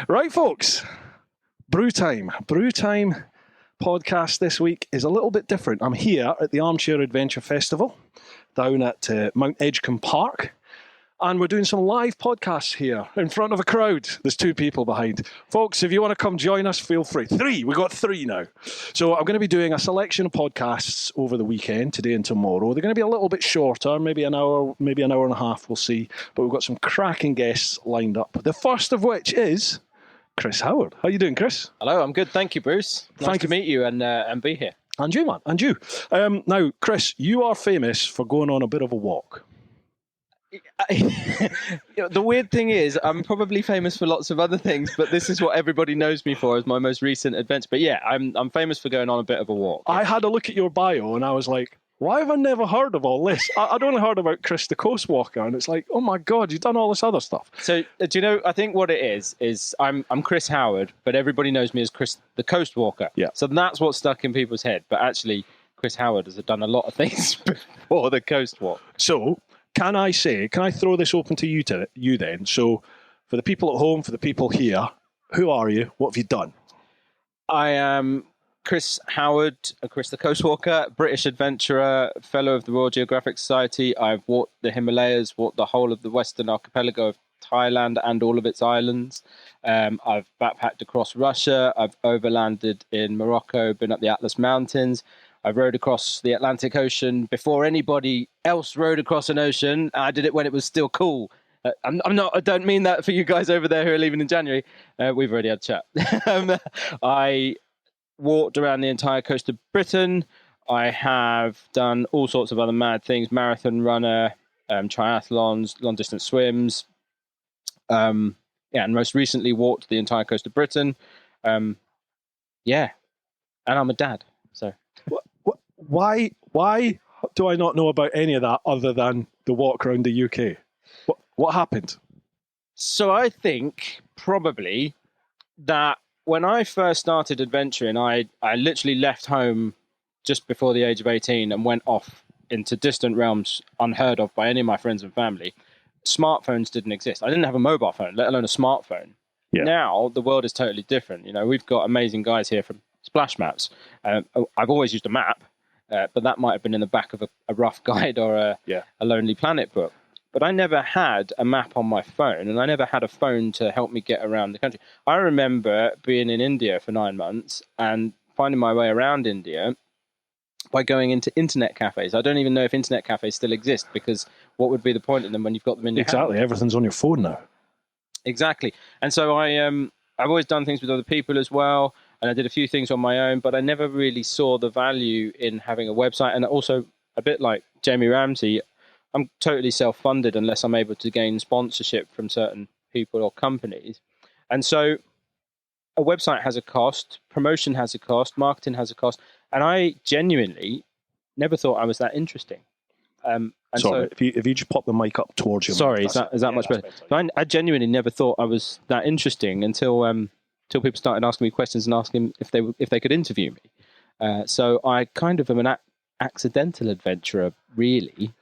Right, folks. Brew time. Brew time podcast this week is a little bit different. I'm here at the Armchair Adventure Festival down at Mount Edgecombe Park. And we're doing some live podcasts here in front of a crowd. There's 2 people behind. Folks, if you want to come join us, feel free. 3. We've got 3 now. So I'm going to be doing a selection of podcasts over the weekend, today and tomorrow. They're going to be a little bit shorter, maybe an hour and a half, we'll see. But we've got some cracking guests lined up. The first of which is Chris Howard. How you doing, Chris? Hello, I'm good. Thank you, Bruce. Nice to meet you and be here. And you, man. And you. Now, Chris, you are famous for going on a bit of a walk. The weird thing is, I'm probably famous for lots of other things, but this is what everybody knows me for as my most recent adventure. But yeah, I'm famous for going on a bit of a walk. I had a look at your bio and I was like, why have I never heard of all this? I'd only heard about Chris the Coast Walker, and it's like, oh my God, you've done all this other stuff. So, do you know, I think what it is I'm Chris Howard, but everybody knows me as Chris the Coast Walker. Yeah. So that's what's stuck in people's head. But actually, Chris Howard has done a lot of things before the Coast Walk. So, can I throw this open to you then? So, for the people at home, for the people here, who are you? What have you done? I am Chris Howard, Chris the Coast Walker, British adventurer, fellow of the Royal Geographic Society. I've walked the Himalayas, walked the whole of the western archipelago of Thailand and all of its islands. I've backpacked across Russia. I've overlanded in Morocco, been up the Atlas Mountains. I rode across the Atlantic Ocean before anybody else rode across an ocean. I did it when it was still cool. I don't mean that for you guys over there who are leaving in January. We've already had a chat. I walked around the entire coast of Britain. I have done all sorts of other mad things: marathon runner, triathlons, long distance swims. And most recently walked the entire coast of Britain. And I'm a dad. So. Why do I not know about any of that other than the walk around the UK? What happened? So I think probably that when I first started adventuring, I literally left home just before the age of 18 and went off into distant realms unheard of by any of my friends and family. Smartphones didn't exist. I didn't have a mobile phone, let alone a smartphone. Yeah. Now the world is totally different. You know, we've got amazing guys here from Splash Maps. I've always used a map. But that might have been in the back of a rough guide or a Lonely Planet book. But I never had a map on my phone, and I never had a phone to help me get around the country. I remember being in India for 9 months and finding my way around India by going into internet cafes. I don't even know if internet cafes still exist, because what would be the point in them when you've got them in your hand? Everything's on your phone now. Exactly. And so I've always done things with other people as well. And I did a few things on my own, but I never really saw the value in having a website. And also, a bit like Jamie Ramsey, I'm totally self-funded unless I'm able to gain sponsorship from certain people or companies. And so a website has a cost, promotion has a cost, marketing has a cost. And I genuinely never thought I was that interesting. Sorry, if you just pop the mic up towards you. Sorry, is that much better? So I genuinely never thought I was that interesting until people started asking me questions and asking if they could interview me. So I kind of am an accidental adventurer, really.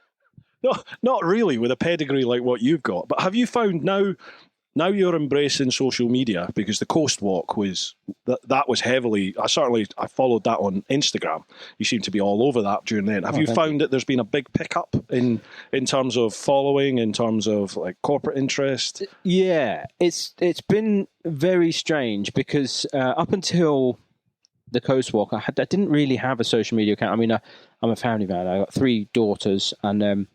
No, not really, with a pedigree like what you've got. But have you found now you're embracing social media, because the Coast Walk was that was heavily. I followed that on Instagram. You seem to be all over that during then. Have you found that there's been a big pickup in terms of following, in terms of like corporate interest? Yeah, it's been very strange, because up until the Coast Walk, I didn't really have a social media account. I mean, I'm a family man. I got 3 daughters, and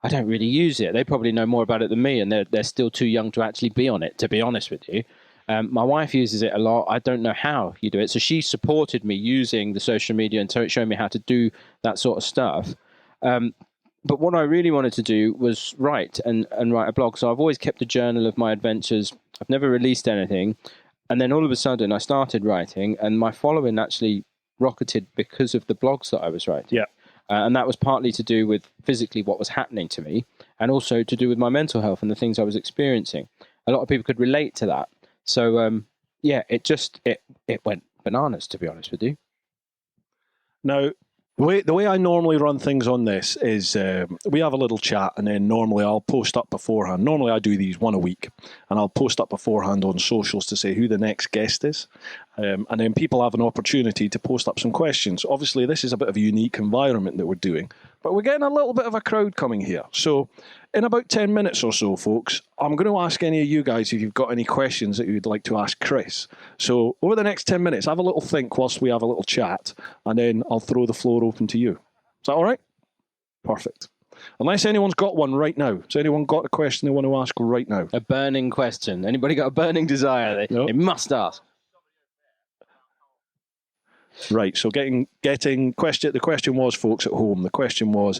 I don't really use it. They probably know more about it than me, and they're still too young to actually be on it, to be honest with you. My wife uses it a lot. I don't know how you do it. So she supported me using the social media and showed me how to do that sort of stuff. But what I really wanted to do was write and write a blog. So I've always kept a journal of my adventures. I've never released anything. And then all of a sudden I started writing, and my following actually rocketed because of the blogs that I was writing. Yeah. And that was partly to do with physically what was happening to me, and also to do with my mental health and the things I was experiencing. A lot of people could relate to that. So, it went bananas, to be honest with you. Now, The way I normally run things on this is we have a little chat, and then normally I'll post up beforehand. Normally I do these one a week, and I'll post up beforehand on socials to say who the next guest is. And then people have an opportunity to post up some questions. Obviously, this is a bit of a unique environment that we're doing, but we're getting a little bit of a crowd coming here. So in about 10 minutes or so, folks, I'm going to ask any of you guys if you've got any questions that you'd like to ask Chris. So over the next 10 minutes, have a little think whilst we have a little chat, and then I'll throw the floor open to you. Is that all right? Perfect. Unless anyone's got one right now. Has anyone got a question they want to ask right now? A burning question. Anybody got a burning desire they must ask? Right, so getting question. The question was, folks at home. The question was,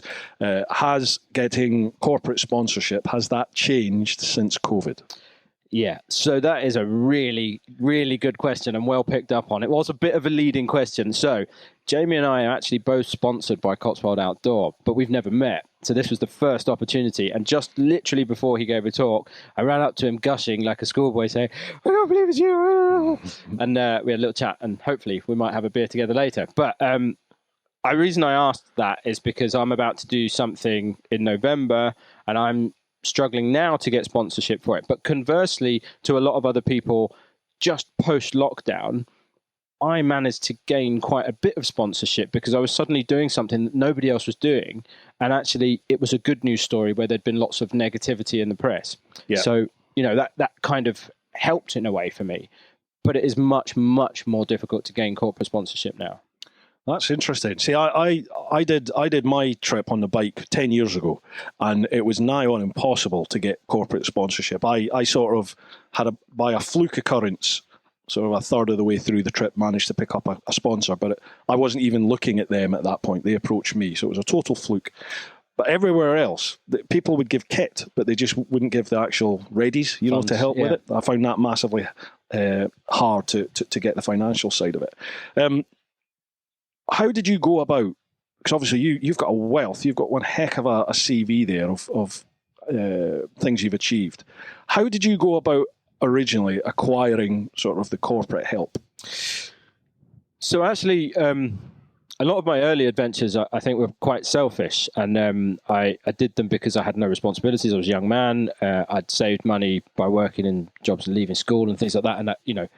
has getting corporate sponsorship, has that changed since COVID? Yeah, so that is a really, really good question and well picked up on. It was a bit of a leading question. So Jamie and I are actually both sponsored by Cotswold Outdoor, but we've never met. So this was the first opportunity. And just literally before he gave a talk, I ran up to him gushing like a schoolboy saying, I can't believe it's you. And we had a little chat, and hopefully we might have a beer together later. But the reason I asked that is because I'm about to do something in November, and I'm struggling now to get sponsorship for it. But conversely, to a lot of other people, just post-lockdown, I managed to gain quite a bit of sponsorship because I was suddenly doing something that nobody else was doing. And actually, it was a good news story where there'd been lots of negativity in the press. Yeah. So, that kind of helped in a way for me. But it is much, much more difficult to gain corporate sponsorship now. That's interesting. See, I did my trip on the bike 10 years ago, and it was nigh on impossible to get corporate sponsorship. I sort of had by a fluke occurrence, sort of a third of the way through the trip, managed to pick up a sponsor, but I wasn't even looking at them at that point. They approached me, so it was a total fluke. But everywhere else, people would give kit, but they just wouldn't give the actual readies, funds, to help with it. I found that massively hard to get the financial side of it. How did you go about? Because obviously you've got a wealth, you've got one heck of a CV there of things you've achieved. How did you go about originally acquiring sort of the corporate help? So actually, a lot of my early adventures, I think, were quite selfish, and I did them because I had no responsibilities. I was a young man. I'd saved money by working in jobs and leaving school and things like that, and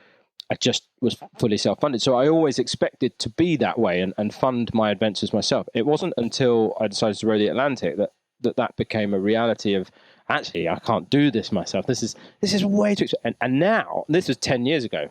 I just was fully self-funded. So I always expected to be that way and fund my adventures myself. It wasn't until I decided to row the Atlantic that became a reality of, actually, I can't do this myself. This is way too expensive. And now, this was 10 years ago.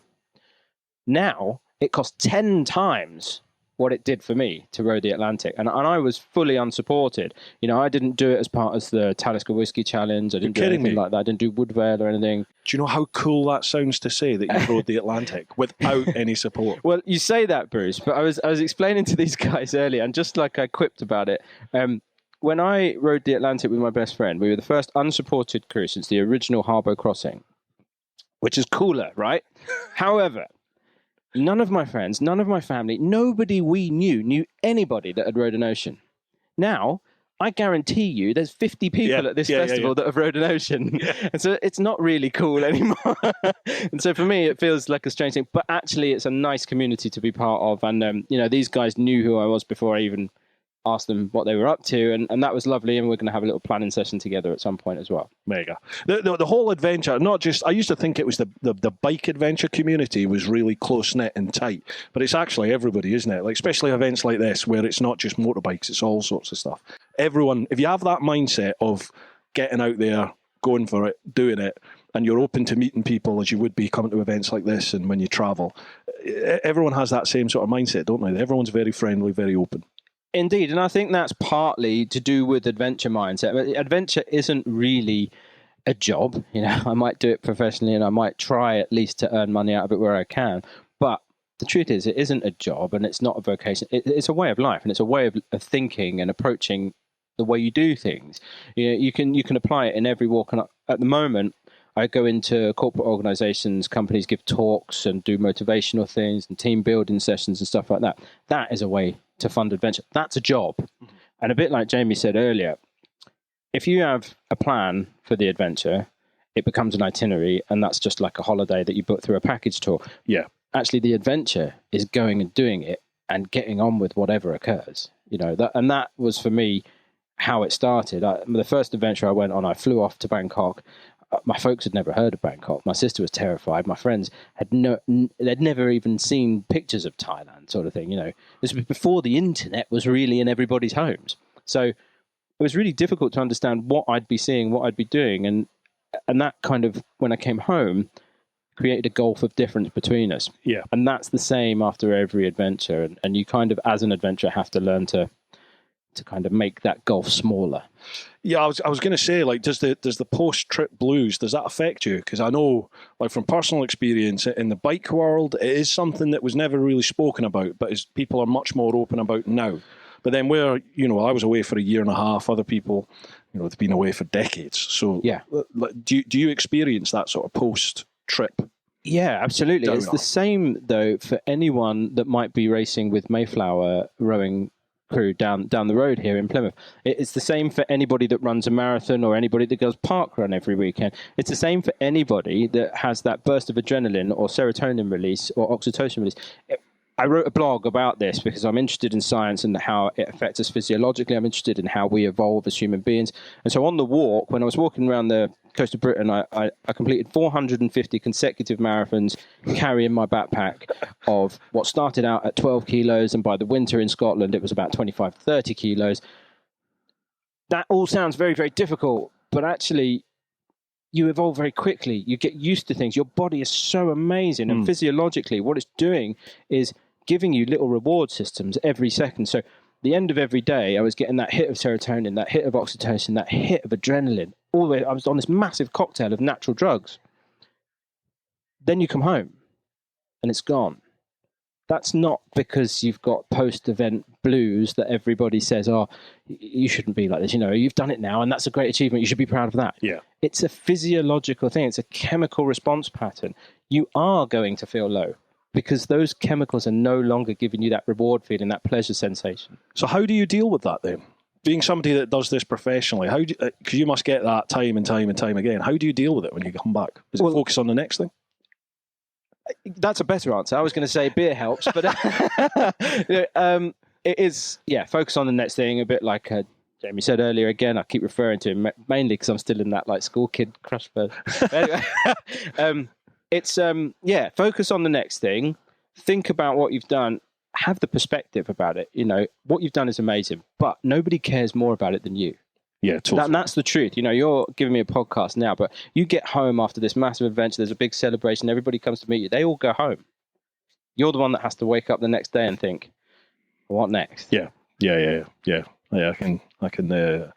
Now, it costs 10 times what it did for me to row the Atlantic. And I was fully unsupported. I didn't do it as part of the Talisker Whiskey Challenge. I didn't do anything like that. I didn't do Woodvale or anything. Do you know how cool that sounds to say that you rode the Atlantic without any support? Well, you say that, Bruce, but I was explaining to these guys earlier, and just like I quipped about it, when I rode the Atlantic with my best friend, we were the first unsupported crew since the original Harbour Crossing, which is cooler, right? However, none of my friends, none of my family, nobody we knew anybody that had rowed an ocean. Now, I guarantee you there's 50 people at this festival that have rowed an ocean. Yeah. And so it's not really cool anymore. And so for me, it feels like a strange thing. But actually, it's a nice community to be part of. And, these guys knew who I was before I even asked them what they were up to, and that was lovely, and we're going to have a little planning session together at some point as well. There you go. The whole adventure, not just, I used to think it was the bike adventure community was really close-knit and tight, but it's actually everybody, isn't it? Like, especially events like this where it's not just motorbikes, it's all sorts of stuff. Everyone, if you have that mindset of getting out there, going for it, doing it, and you're open to meeting people as you would be coming to events like this and when you travel, everyone has that same sort of mindset, don't they? Everyone's very friendly, very open. Indeed, and I think that's partly to do with adventure mindset. Adventure isn't really a job. I might do it professionally and I might try at least to earn money out of it where I can. But the truth is, it isn't a job and it's not a vocation. It's a way of life, and it's a way of thinking and approaching the way you do things. You can apply it in every walk. And at the moment, I go into corporate organizations, companies give talks and do motivational things and team building sessions and stuff like that. That is a way to fund adventure. That's a job. And a bit like Jamie said earlier, if you have a plan for the adventure, it becomes an itinerary, and that's just like a holiday that you book through a package tour. Yeah. Actually, the adventure is going and doing it and getting on with whatever occurs. that was for me how it started. The first adventure I went on, I flew off to Bangkok. My folks had never heard of Bangkok. My sister was terrified. My friends they'd never even seen pictures of Thailand, sort of thing. This was before the internet was really in everybody's homes. So it was really difficult to understand what I'd be seeing, what I'd be doing. And that kind of, when I came home, created a gulf of difference between us. Yeah. And that's the same after every adventure. And you kind of, as an adventurer, have to learn to kind of make that gulf smaller. Yeah, I was going to say, like, does the post-trip blues, does that affect you? Because I know, like, from personal experience in the bike world, it is something that was never really spoken about, but people are much more open about now. But then where, I was away for a year and a half, other people, they've been away for decades. So yeah. Do you experience that sort of post-trip? Yeah, absolutely. It's the same, though, for anyone that might be racing with Mayflower rowing crew down the road here in Plymouth. It's the same for anybody that runs a marathon or anybody that goes park run every weekend. It's the same for anybody that has that burst of adrenaline or serotonin release or oxytocin release. I wrote a blog about this because I'm interested in science and how it affects us physiologically. I'm interested in how we evolve as human beings. And so on the walk, when I was walking around the coast of Britain, I completed 450 consecutive marathons, carrying my backpack of what started out at 12 kilos, and by the winter in Scotland, it was about 25 to 30 kilos. That all sounds very, very difficult, but actually, you evolve very quickly. You get used to things. Your body is so amazing. And physiologically, what it's doing is giving you little reward systems every second. So the end of every day, I was getting that hit of serotonin, that hit of oxytocin, that hit of adrenaline. All the way, I was on this massive cocktail of natural drugs. Then you come home and it's gone. That's not because you've got post-event blues that everybody says, oh, you shouldn't be like this. You've done it now and that's a great achievement. You should be proud of that. Yeah. It's a physiological thing. It's a chemical response pattern. You are going to feel low because those chemicals are no longer giving you that reward feeling, that pleasure sensation. So how do you deal with that then? Being somebody that does this professionally, because you must get that time and time and time again. How do you deal with it when you come back? Is it focus on the next thing? That's a better answer. I was going to say beer helps, but it is, focus on the next thing, a bit like Jamie said earlier. Again, I keep referring to him mainly because I'm still in that like school kid crush phase. Anyway, it's focus on the next thing. Think about what you've done. Have the perspective about it. What you've done is amazing, but nobody cares more about it than you. Yeah, totally. And that's the truth. You're giving me a podcast now, but you get home after this massive adventure, there's a big celebration, everybody comes to meet you, they all go home. You're the one that has to wake up the next day and think, what next? Yeah. I can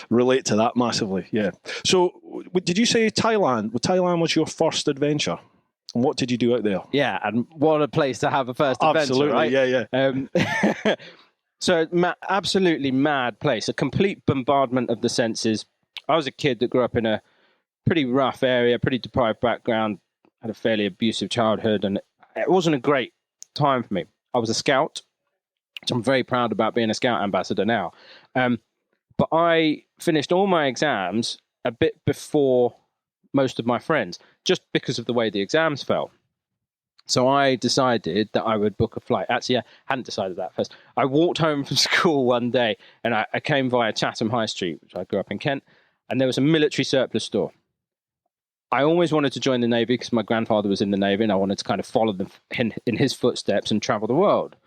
relate to that massively. Yeah. So, did you say Thailand? Well, Thailand was your first adventure. And what did you do out there? Yeah, and what a place to have a first adventure, absolutely, right? Yeah. So, absolutely mad place, a complete bombardment of the senses. I was a kid that grew up in a pretty rough area, pretty deprived background, had a fairly abusive childhood, and it wasn't a great time for me. I was a scout, which I'm very proud about being a scout ambassador now. But I finished all my exams a bit before most of my friends, just because of the way the exams fell. So I decided that I would book a flight. Actually, I hadn't decided that first. I walked home from school one day and I came via Chatham High Street, which I grew up in Kent, and there was a military surplus store. I always wanted to join the Navy because my grandfather was in the Navy and I wanted to kind of follow in his footsteps and travel the world.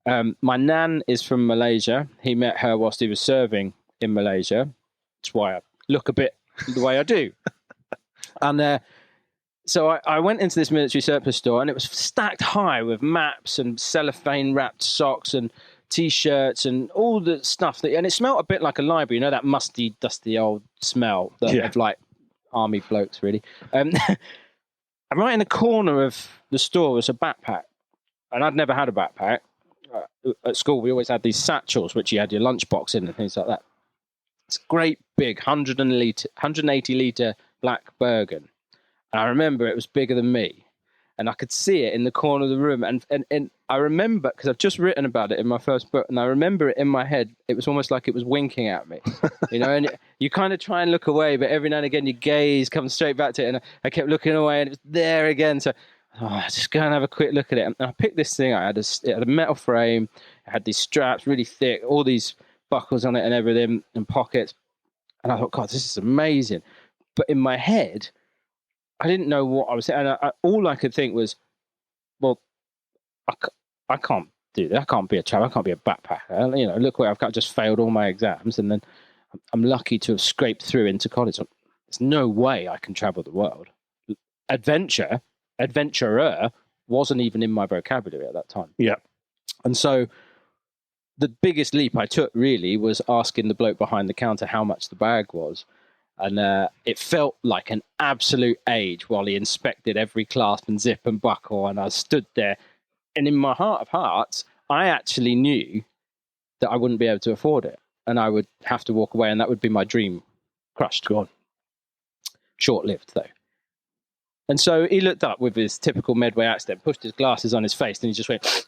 My nan is from Malaysia. He met her whilst he was serving in Malaysia. That's why I look a bit the way I do. And so I went into this military surplus store and it was stacked high with maps and cellophane wrapped socks and T-shirts and all the stuff. And it smelled a bit like a library, that musty, dusty old smell of like army blokes, really. And right in the corner of the store was a backpack. And I'd never had a backpack. At school, we always had these satchels, which you had your lunchbox in and things like that. It's great big 180 litre black Bergen. And I remember it was bigger than me. And I could see it in the corner of the room. And I remember, because I've just written about it in my first book, and I remember it in my head. It was almost like it was winking at me. And you kind of try and look away, but every now and again your gaze comes straight back to it. And I kept looking away and it was there again. So Just go and have a quick look at it. And I picked this thing. It had a metal frame. It had these straps, really thick, all these buckles on it and everything, and pockets. And I thought, God, this is amazing. But in my head, I didn't know what I was saying. And all I could think was, well, I can't do that. I can't be a traveler. I can't be a backpacker. You know, look where I've just failed all my exams, and then I'm lucky to have scraped through into college. There's no way I can travel the world. Adventurer wasn't even in my vocabulary at that time. Yeah. And so the biggest leap I took really was asking the bloke behind the counter how much the bag was. And it felt like an absolute age while he inspected every clasp and zip and buckle. And I stood there. And in my heart of hearts, I actually knew that I wouldn't be able to afford it. And I would have to walk away. And that would be my dream crushed. Gone. Short-lived, though. And so he looked up with his typical Medway accent, pushed his glasses on his face, and he just went,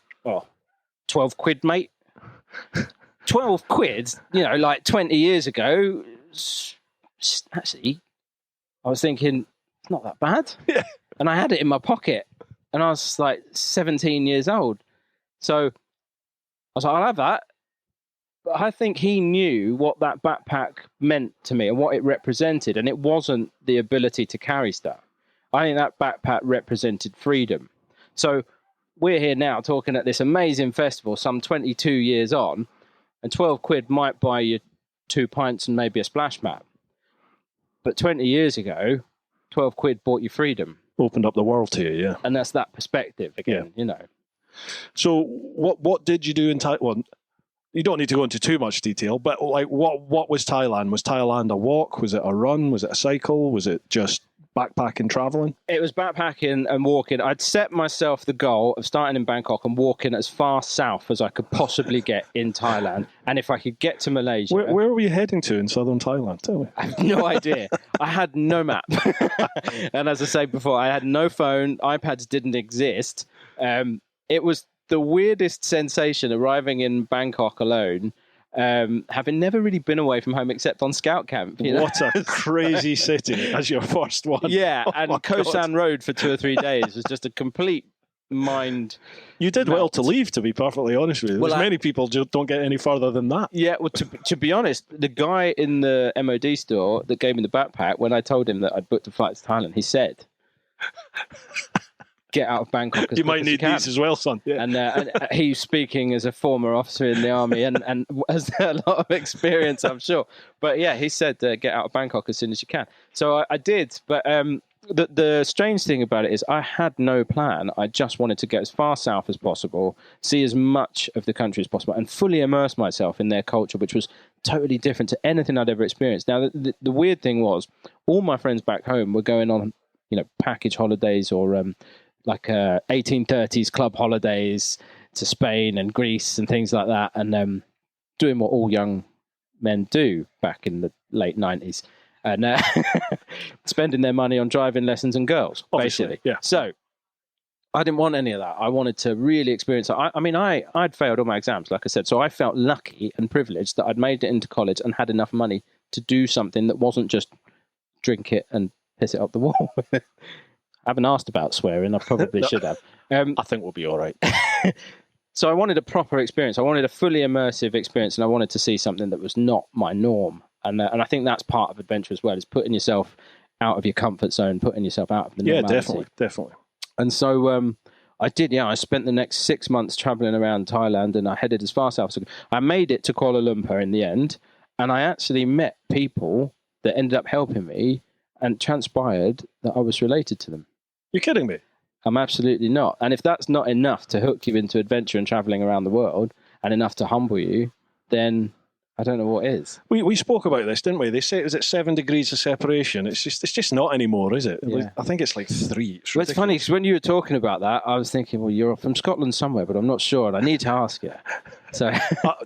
12 quid, mate. 12 quid, you know, like 20 years ago. Actually, I was thinking, it's not that bad. Yeah. And I had it in my pocket, and I was like 17 years old. So I was like, I'll have that. But I think he knew what that backpack meant to me and what it represented. And it wasn't the ability to carry stuff. I think that backpack represented freedom. So we're here now talking at this amazing festival, some 22 years on, and 12 quid might buy you 2 pints and maybe a splash mat. But 20 years ago, 12 quid bought you freedom. Opened up the world to you, yeah. And that's that perspective again, you know. So what did you do in Thailand? Well, you don't need to go into too much detail, but like what was Thailand? Was Thailand a walk? Was it a run? Was it a cycle? Was it just backpacking, traveling? It was backpacking and walking. I'd set myself the goal of starting in Bangkok and walking as far south as I could possibly get in Thailand. And if I could get to Malaysia... Where were you heading to in southern Thailand? Tell me. I have no idea. I had no map. And as I said before, I had no phone. iPads didn't exist. It was the weirdest sensation arriving in Bangkok alone, having never really been away from home except on scout camp. You know? What a crazy city as your first one. Yeah, and Coastline Road for 2 or 3 days was just a complete mind. You did well to leave, to be perfectly honest with you. Well, many people just don't get any further than that. Yeah, well, to be honest, the guy in the MOD store that gave me the backpack, when I told him that I'd booked a flight to Thailand, he said, get out of Bangkok as you might need these as well, son. Yeah. And he's speaking as a former officer in the army and has a lot of experience, I'm sure. But yeah, he said, get out of Bangkok as soon as you can. So I did. But the strange thing about it is I had no plan. I just wanted to get as far south as possible, see as much of the country as possible, and fully immerse myself in their culture, which was totally different to anything I'd ever experienced. Now, the weird thing was all my friends back home were going on, package holidays or... like 1830s club holidays to Spain and Greece and things like that, and doing what all young men do back in the late 90s, and spending their money on driving lessons and girls, obviously, basically. Yeah. So I didn't want any of that. I wanted to really experience it. I'd failed all my exams, like I said, so I felt lucky and privileged that I'd made it into college and had enough money to do something that wasn't just drink it and piss it up the wall. I haven't asked about swearing. I probably should have. I think we'll be all right. So I wanted a proper experience. I wanted a fully immersive experience, and I wanted to see something that was not my norm. And I think that's part of adventure as well, is putting yourself out of your comfort zone, putting yourself out of the normality. Yeah, definitely. And so I did, yeah. I spent the next 6 months traveling around Thailand, and I headed as far south as I could. I made it to Kuala Lumpur in the end, and I actually met people that ended up helping me, and transpired that I was related to them. You're kidding me? I'm absolutely not. And if that's not enough to hook you into adventure and traveling around the world, and enough to humble you, then I don't know what is. We spoke about this, didn't we? They say, is it 7 degrees of separation? It's just not anymore, is it? Yeah. I think it's like 3. It's funny, because when you were talking about that, I was thinking, well, you're from Scotland somewhere, but I'm not sure, and I need to ask you. So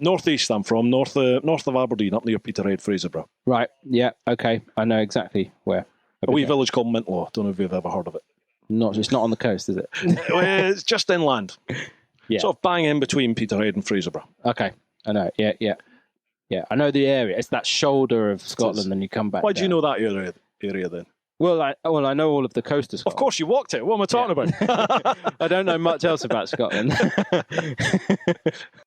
northeast I'm from, north of Aberdeen, up near Peterhead, Fraserburgh. Right, yeah, okay. I know exactly where. A wee village called Mintlaw. Don't know if you've ever heard of it. It's not on the coast, is it? It's just inland. Yeah. Sort of bang in between Peterhead and Fraserburgh. Okay. I know. Yeah. I know the area. It's that shoulder of Scotland, and you come back. Why do you know that area then? Well, I know all of the coast of Scotland. Of course, you walked it. What am I talking about? I don't know much else about Scotland.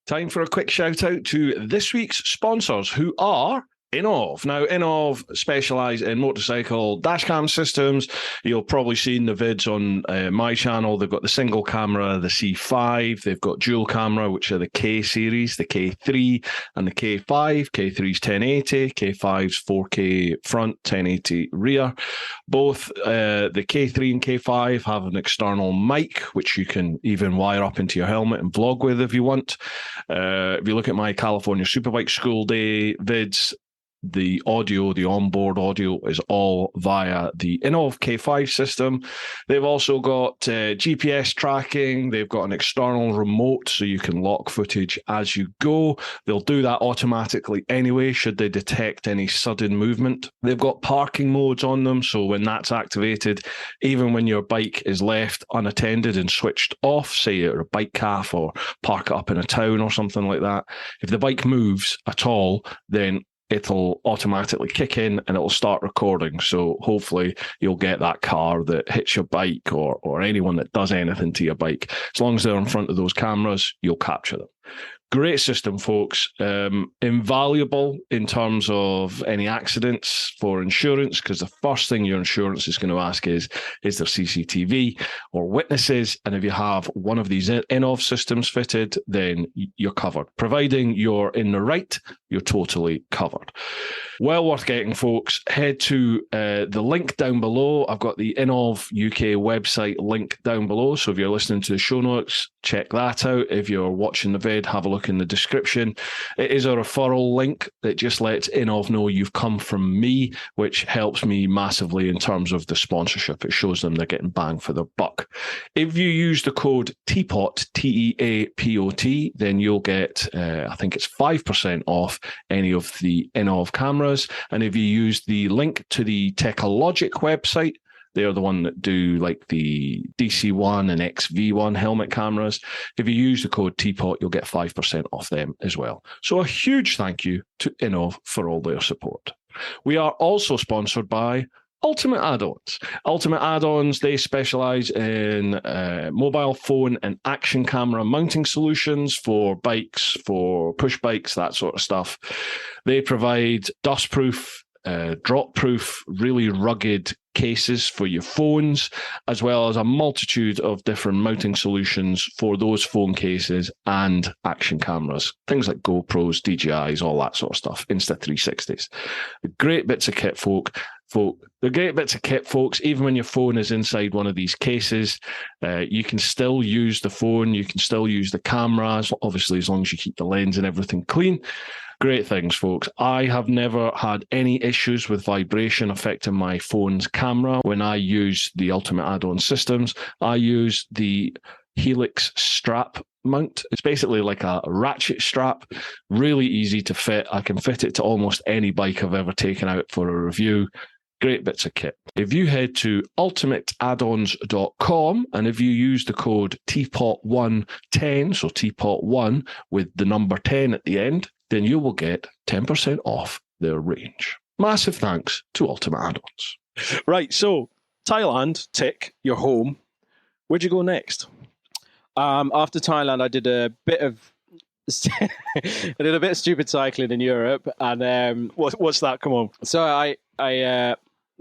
Time for a quick shout out to this week's sponsors, who are Innov. Now, Innov specialise in motorcycle dashcam systems. You'll probably seen the vids on my channel. They've got the single camera, the C5. They've got dual camera, which are the K series, the K3 and the K5. K3's 1080, K5's 4K front, 1080 rear. Both the K3 and K5 have an external mic, which you can even wire up into your helmet and vlog with if you want. If you look at my California Superbike School Day vids, the audio, the onboard audio is all via the Innov K5 system. They've also got GPS tracking. They've got an external remote so you can lock footage as you go. They'll do that automatically anyway, should they detect any sudden movement. They've got parking modes on them, so when that's activated, even when your bike is left unattended and switched off, say you're a bike calf or park it up in a town or something like that, if the bike moves at all, then it'll automatically kick in and it'll start recording. So hopefully you'll get that car that hits your bike or anyone that does anything to your bike. As long as they're in front of those cameras, you'll capture them. Great system, folks. Invaluable in terms of any accidents for insurance, because the first thing your insurance is going to ask is there CCTV or witnesses? And if you have one of these Innov systems fitted, then you're covered. Providing you're in the right, you're totally covered. Well worth getting, folks. Head to the link down below. I've got the Innov UK website link down below. So if you're listening to the show notes, check that out. If you're watching the vid, have a look in the description. It is a referral link that just lets Innov know you've come from me, which helps me massively in terms of the sponsorship. It shows them they're getting bang for their buck. If you use the code TEAPOT, TEAPOT, then you'll get, I think it's 5% off any of the Innov cameras. And if you use the link to the Techologic website, they're the one that do like the DC1 and XV1 helmet cameras. If you use the code TEAPOT, you'll get 5% off them as well. So a huge thank you to Innov for all their support. We are also sponsored by Ultimate Add-ons. Ultimate Add-ons, they specialize in mobile phone and action camera mounting solutions for bikes, for push bikes, that sort of stuff. They provide dustproof, drop-proof, really rugged cases for your phones, as well as a multitude of different mounting solutions for those phone cases and action cameras. Things like GoPros, DJIs, all that sort of stuff, Insta360s. Great bits of kit, They're great bits of kit, folks. Even when your phone is inside one of these cases, you can still use the phone, you can still use the cameras, obviously as long as you keep the lens and everything clean. Great things, folks. I have never had any issues with vibration affecting my phone's camera when I use the Ultimate Add-on systems. I use the Helix strap mount. It's basically like a ratchet strap, really easy to fit. I can fit it to almost any bike I've ever taken out for a review. Great bits of kit. If you head to ultimateaddons.com and if you use the code TeapotOne10, so TeapotOne with the number 10 at the end, then you will get 10% off their range. Massive thanks to Ultimate Add-ons. Right, so Thailand, tick, you're home. Where'd you go next? After Thailand, I did a bit of stupid cycling in Europe, and What's that? Come on. so I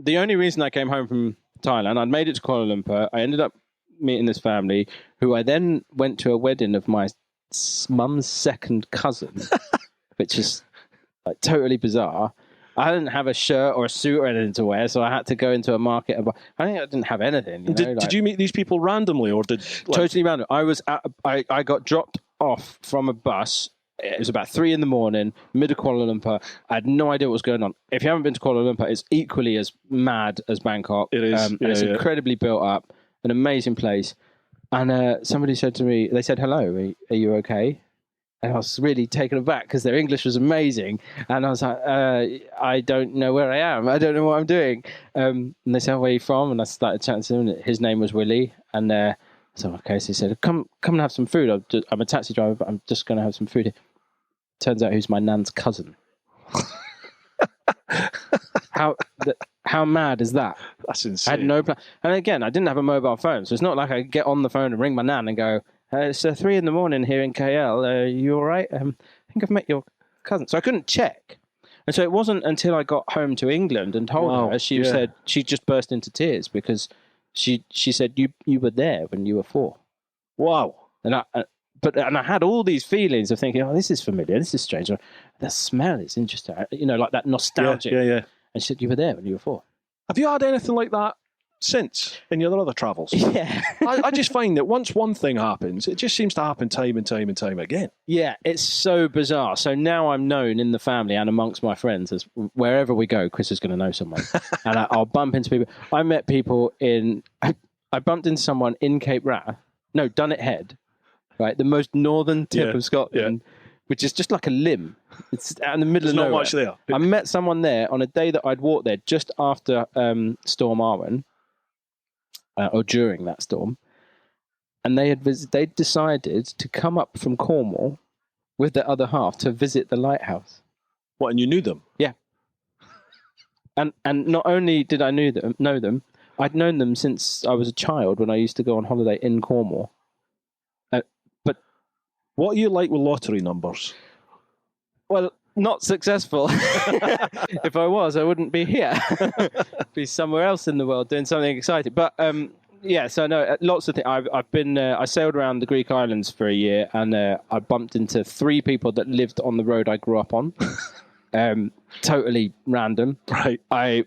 the only reason I came home from Thailand, I'd made it to Kuala Lumpur. I ended up meeting this family, who I then went to a wedding of my mum's second cousin, which is like totally bizarre. I didn't have a shirt or a suit or anything to wear, so I had to go into a market. I think I didn't have anything. Did you meet these people randomly, or did totally random? I got dropped off from a bus. It was about 3 a.m, mid of Kuala Lumpur. I had no idea what was going on. If you haven't been to Kuala Lumpur, it's equally as mad as Bangkok. It is. And it's incredibly built up, an amazing place. And somebody said to me, they said, "Hello, are you okay?" And I was really taken aback because their English was amazing. And I was like, I don't know where I am. I don't know what I'm doing. And they said, "Where are you from?" And I started chatting to him. His name was Willie. And so, okay, so he said, come and have some food. I'm a taxi driver, but I'm just going to have some food here. Turns out he's my nan's cousin. How How mad is that? That's insane. I had no plan. And again, I didn't have a mobile phone, so it's not like I could get on the phone and ring my nan and go, it's 3 a.m. here in KL. You all right? I think I've met your cousin. So I couldn't check. And so it wasn't until I got home to England and told her, she said, she just burst into tears because she said, you were there when you were 4. Wow. And I had all these feelings of thinking, oh, this is familiar, this is strange. The smell is interesting, like that nostalgic. Yeah. And she said, you were there when you were 4. Have you had anything like that since in your other travels? Yeah. I just find that once one thing happens, it just seems to happen time and time and time again. Yeah, it's so bizarre. So now I'm known in the family and amongst my friends as wherever we go, Chris is going to know someone. And I'll bump into people. I met people I bumped into someone in Cape Wrath. No, Dunnet Head, right? The most northern tip of Scotland, which is just like a limb. It's out in the middle of nowhere. Not much there. I met someone there on a day that I'd walked there just after Storm Arwen, or during that storm, and they'd decided to come up from Cornwall with their other half to visit the lighthouse. What, and you knew them? Yeah. And not only did I know them, I'd known them since I was a child when I used to go on holiday in Cornwall. But what are you like with lottery numbers? Well, not successful. If I was, I wouldn't be here. Be somewhere else in the world doing something exciting. But so no, lots of things. I've been. I sailed around the Greek islands for a year, and I bumped into 3 people that lived on the road I grew up on. Totally random. Right. I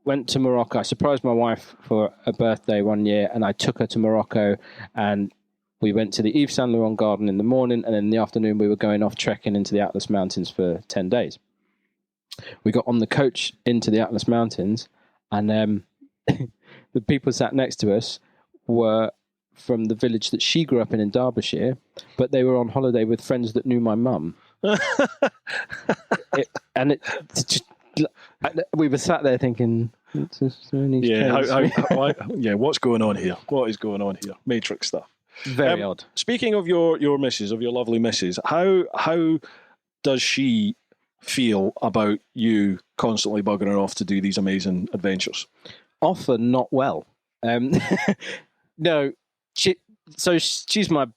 went to Morocco. I surprised my wife for a birthday one year, and I took her to Morocco, and we went to the Yves Saint Laurent garden in the morning, and in the afternoon we were going off trekking into the Atlas Mountains for 10 days. We got on the coach into the Atlas Mountains, and the people sat next to us were from the village that she grew up in Derbyshire, but they were on holiday with friends that knew my mum. We were sat there thinking, what's going on here? What is going on here? Matrix stuff. Very odd. Speaking of your missus, of your lovely missus, how does she feel about you constantly bugging her off to do these amazing adventures? Often not well. No, she's my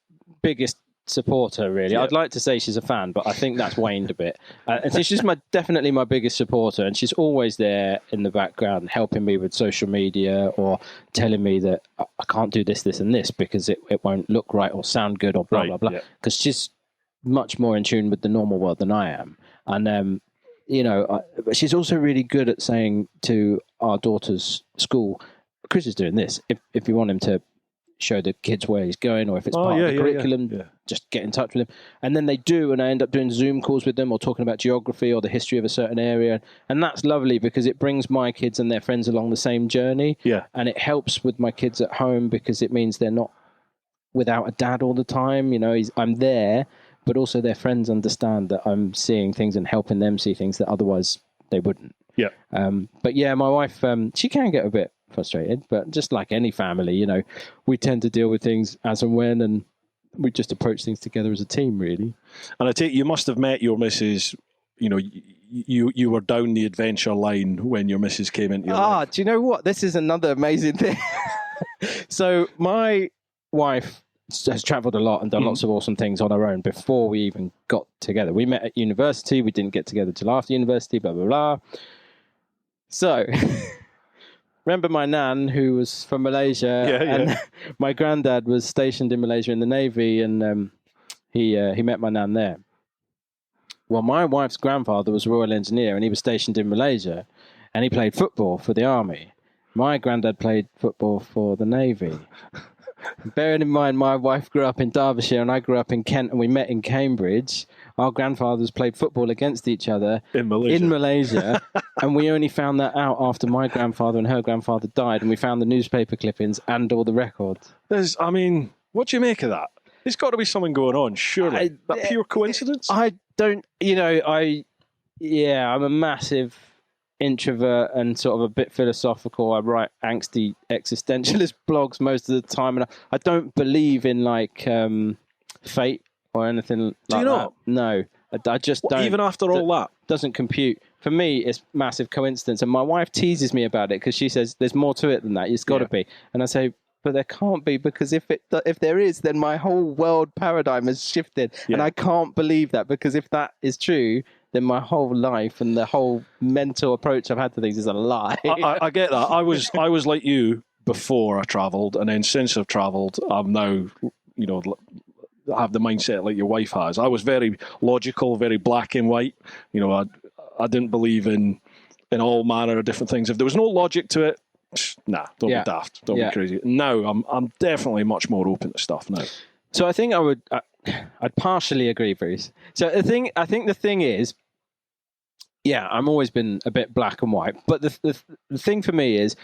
biggest supporter, really. Yeah. I'd like to say she's a fan, but I think that's waned a bit. And so she's definitely my biggest supporter, and she's always there in the background helping me with social media or telling me that I can't do this, and this because it won't look right or sound good or blah, blah, blah. Because she's much more in tune with the normal world than I am. And, but she's also really good at saying to our daughter's school, Chris is doing this. If you want him to show the kids where he's going, or if it's part of the curriculum, just get in touch with him. And then they do, and I end up doing Zoom calls with them or talking about geography or the history of a certain area. And that's lovely because it brings my kids and their friends along the same journey. Yeah. And it helps with my kids at home because it means they're not without a dad all the time. I'm there, but also their friends understand that I'm seeing things and helping them see things that otherwise they wouldn't. Yeah. But yeah, my wife, she can get a bit frustrated, but just like any family, we tend to deal with things as and when, and we just approach things together as a team, really. And I take you must have met your missus, you were down the adventure line when your missus came into your life. Do you know what? This is another amazing thing. So my wife has travelled a lot and done lots of awesome things on her own before we even got together. We met at university. We didn't get together till after university, blah, blah, blah. So... Remember my nan, who was from Malaysia, and my granddad was stationed in Malaysia in the Navy, and he met my nan there. Well, my wife's grandfather was a Royal Engineer, and he was stationed in Malaysia, and he played football for the Army. My granddad played football for the Navy. Bearing in mind, my wife grew up in Derbyshire, and I grew up in Kent, and we met in Cambridge. Our grandfathers played football against each other in Malaysia. And we only found that out after my grandfather and her grandfather died, and we found the newspaper clippings and all the records. What do you make of that? There's got to be something going on, surely. That pure coincidence? I don't, I'm a massive introvert and sort of a bit philosophical. I write angsty existentialist blogs most of the time, and I don't believe in fate or anything like that. Do you not? No, I just don't. Even after all that? Doesn't compute. for me, it's massive coincidence. And my wife teases me about it because she says there's more to it than that. It's got to be. And I say, but there can't be, because if there is, then my whole world paradigm has shifted. And I can't believe that, because if that is true, then my whole life and the whole mental approach I've had to things is a lie. I get that. I was like you before I travelled, and then since I've travelled, I'm now, I have the mindset like your wife has. I was very logical, very black and white. I didn't believe in all manner of different things. If there was no logic to it, don't be daft, don't be crazy. Now I'm definitely much more open to stuff now. So I think I'd partially agree, Bruce. So I think the thing is, I'm always been a bit black and white, but the thing for me is,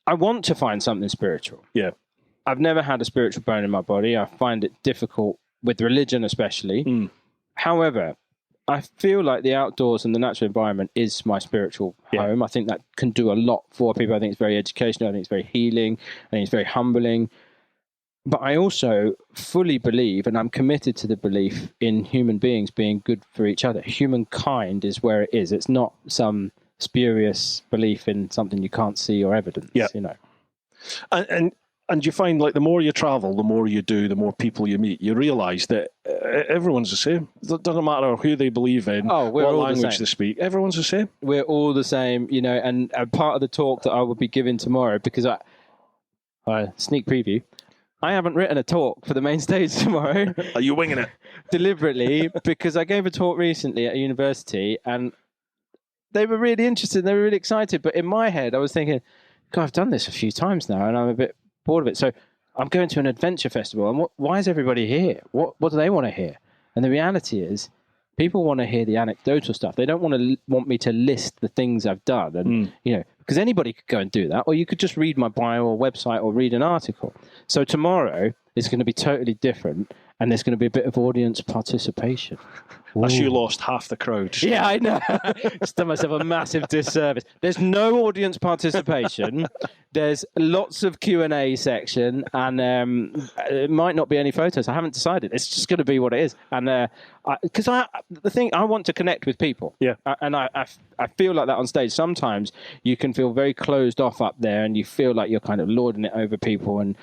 I want to find something spiritual. Yeah. I've never had a spiritual bone in my body. I find it difficult with religion, especially. However, I feel like the outdoors and the natural environment is my spiritual home. I think that can do a lot for people. I think it's very educational. I think it's very healing. I think it's very humbling. But I also fully believe, and I'm committed to the belief in human beings being good for each other. Humankind is where it is. It's not some spurious belief in something you can't see or evidence. And you find, like, the more you travel, the more you do, the more people you meet, you realise that everyone's the same. It doesn't matter who they believe in, what language they speak. Everyone's the same. We're all the same, and part of the talk that I will be giving tomorrow, because I sneak preview, I haven't written a talk for the main stage tomorrow. Are you winging it? Deliberately, because I gave a talk recently at a university, and they were really interested, they were really excited, but in my head I was thinking, God, I've done this a few times now, and I'm a bit bored of it. So I'm going to an adventure festival, and why is everybody here? What do they want to hear? And the reality is, people want to hear the anecdotal stuff. They don't want me to list the things I've done, and because anybody could go and do that, or you could just read my bio or website or read an article. So tomorrow is going to be totally different, and there's going to be a bit of audience participation. As you lost half the crowd. Yeah, I know. Just done myself a massive disservice. There's no audience participation. There's lots of Q&A section, and it might not be any photos. I haven't decided. It's just going to be what it is. And because I want to connect with people. Yeah. And I feel like that on stage. Sometimes you can feel very closed off up there, and you feel like you're kind of lording it over people, and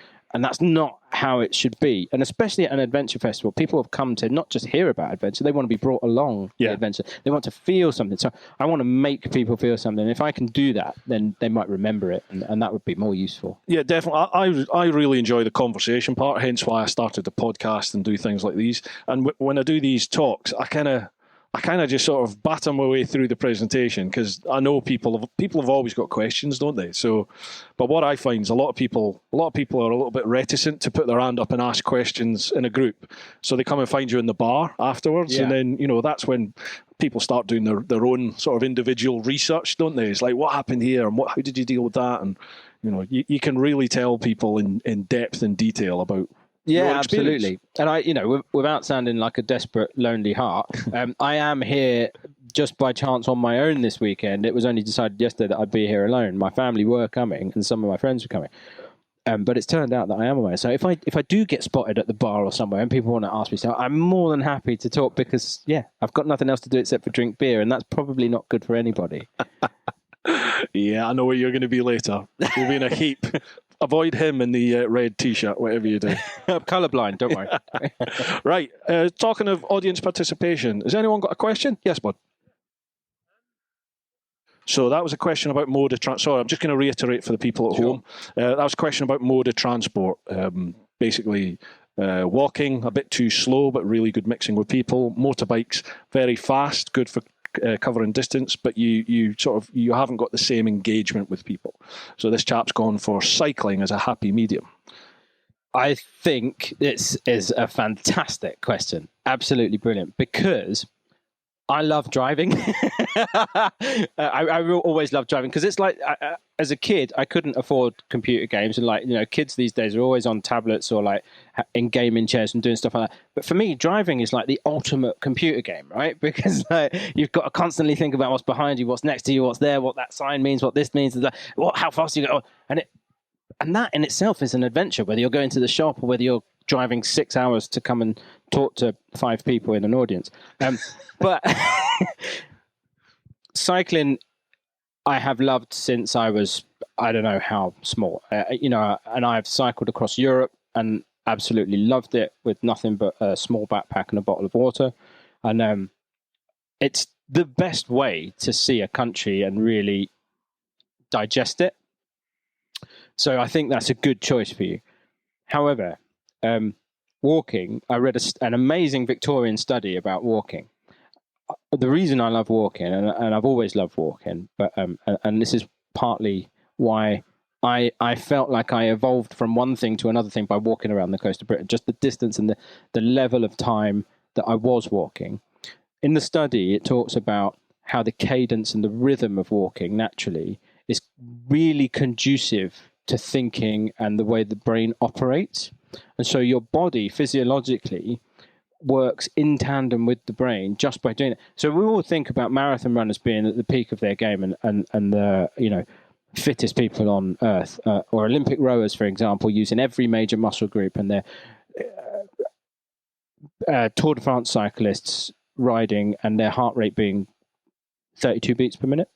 that's not how it should be. And especially at an adventure festival, people have come to not just hear about adventure, they want to be brought along the adventure. They want to feel something. So I want to make people feel something. If I can do that, then they might remember it, and that would be more useful. Yeah, definitely. I really enjoy the conversation part, hence why I started the podcast and do things like these. And when I do these talks, I kind of just sort of batter my way through the presentation, because I know people have always got questions, don't they? So, but what I find is a lot of people are a little bit reticent to put their hand up and ask questions in a group. So they come and find you in the bar afterwards, and then that's when people start doing their own sort of individual research, don't they? It's like, what happened here, and how did you deal with that? And you can really tell people in depth and detail about. Yeah, absolutely. And I, without sounding like a desperate, lonely heart, I am here just by chance on my own this weekend. It was only decided yesterday that I'd be here alone. My family were coming, and some of my friends were coming. But it's turned out that I am away. So if I do get spotted at the bar or somewhere and people want to ask me so, I'm more than happy to talk, because I've got nothing else to do except for drink beer, and that's probably not good for anybody. Yeah, I know where you're going to be later. You'll be in a heap. Avoid him in the red T-shirt, whatever you do. I'm colourblind, don't worry. Right, talking of audience participation, has anyone got a question? Yes, bud. So that was a question about mode of transport. Sorry, I'm just going to reiterate for the people at home. That was a question about mode of transport. Basically, walking, a bit too slow, but really good mixing with people. Motorbikes, very fast, good for covering distance, but you haven't got the same engagement with people. So this chap's gone for cycling as a happy medium. I think this is a fantastic question. Absolutely brilliant, because I love driving. I always love driving, because it's like, as a kid, I couldn't afford computer games, and kids these days are always on tablets or like in gaming chairs and doing stuff like that. But for me, driving is like the ultimate computer game, right? Because you've got to constantly think about what's behind you, what's next to you, what's there, what that sign means, what this means, how fast you go, and that in itself is an adventure. Whether you're going to the shop or whether you're driving 6 hours to come and talk to 5 people in an audience, but cycling, I have loved since I was, I don't know how small, and I've cycled across Europe and absolutely loved it with nothing but a small backpack and a bottle of water. And it's the best way to see a country and really digest it. So I think that's a good choice for you. However, walking, I read an amazing Victorian study about walking. The reason I love walking, and I've always loved walking, but and this is partly why I felt like I evolved from one thing to another thing by walking around the coast of Britain, just the distance and the level of time that I was walking. In the study, it talks about how the cadence and the rhythm of walking naturally is really conducive to thinking and the way the brain operates. And so your body physiologically works in tandem with the brain just by doing it. So we all think about marathon runners being at the peak of their game and the fittest people on earth, or Olympic rowers, for example, using every major muscle group, and they're Tour de France cyclists riding and their heart rate being 32 beats per minute.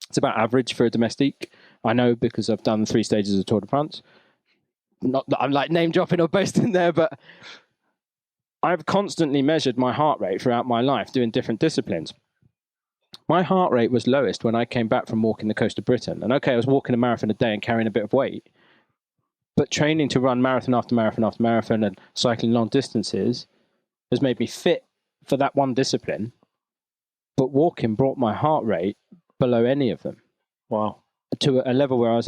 It's about average for a domestique. I know because I've done 3 stages of Tour de France. Not that I'm like name dropping or boasting there, but I've constantly measured my heart rate throughout my life doing different disciplines. My heart rate was lowest when I came back from walking the coast of Britain. And okay, I was walking a marathon a day and carrying a bit of weight, but training to run marathon after marathon after marathon and cycling long distances has made me fit for that one discipline. But walking brought my heart rate below any of them. Wow. To a level where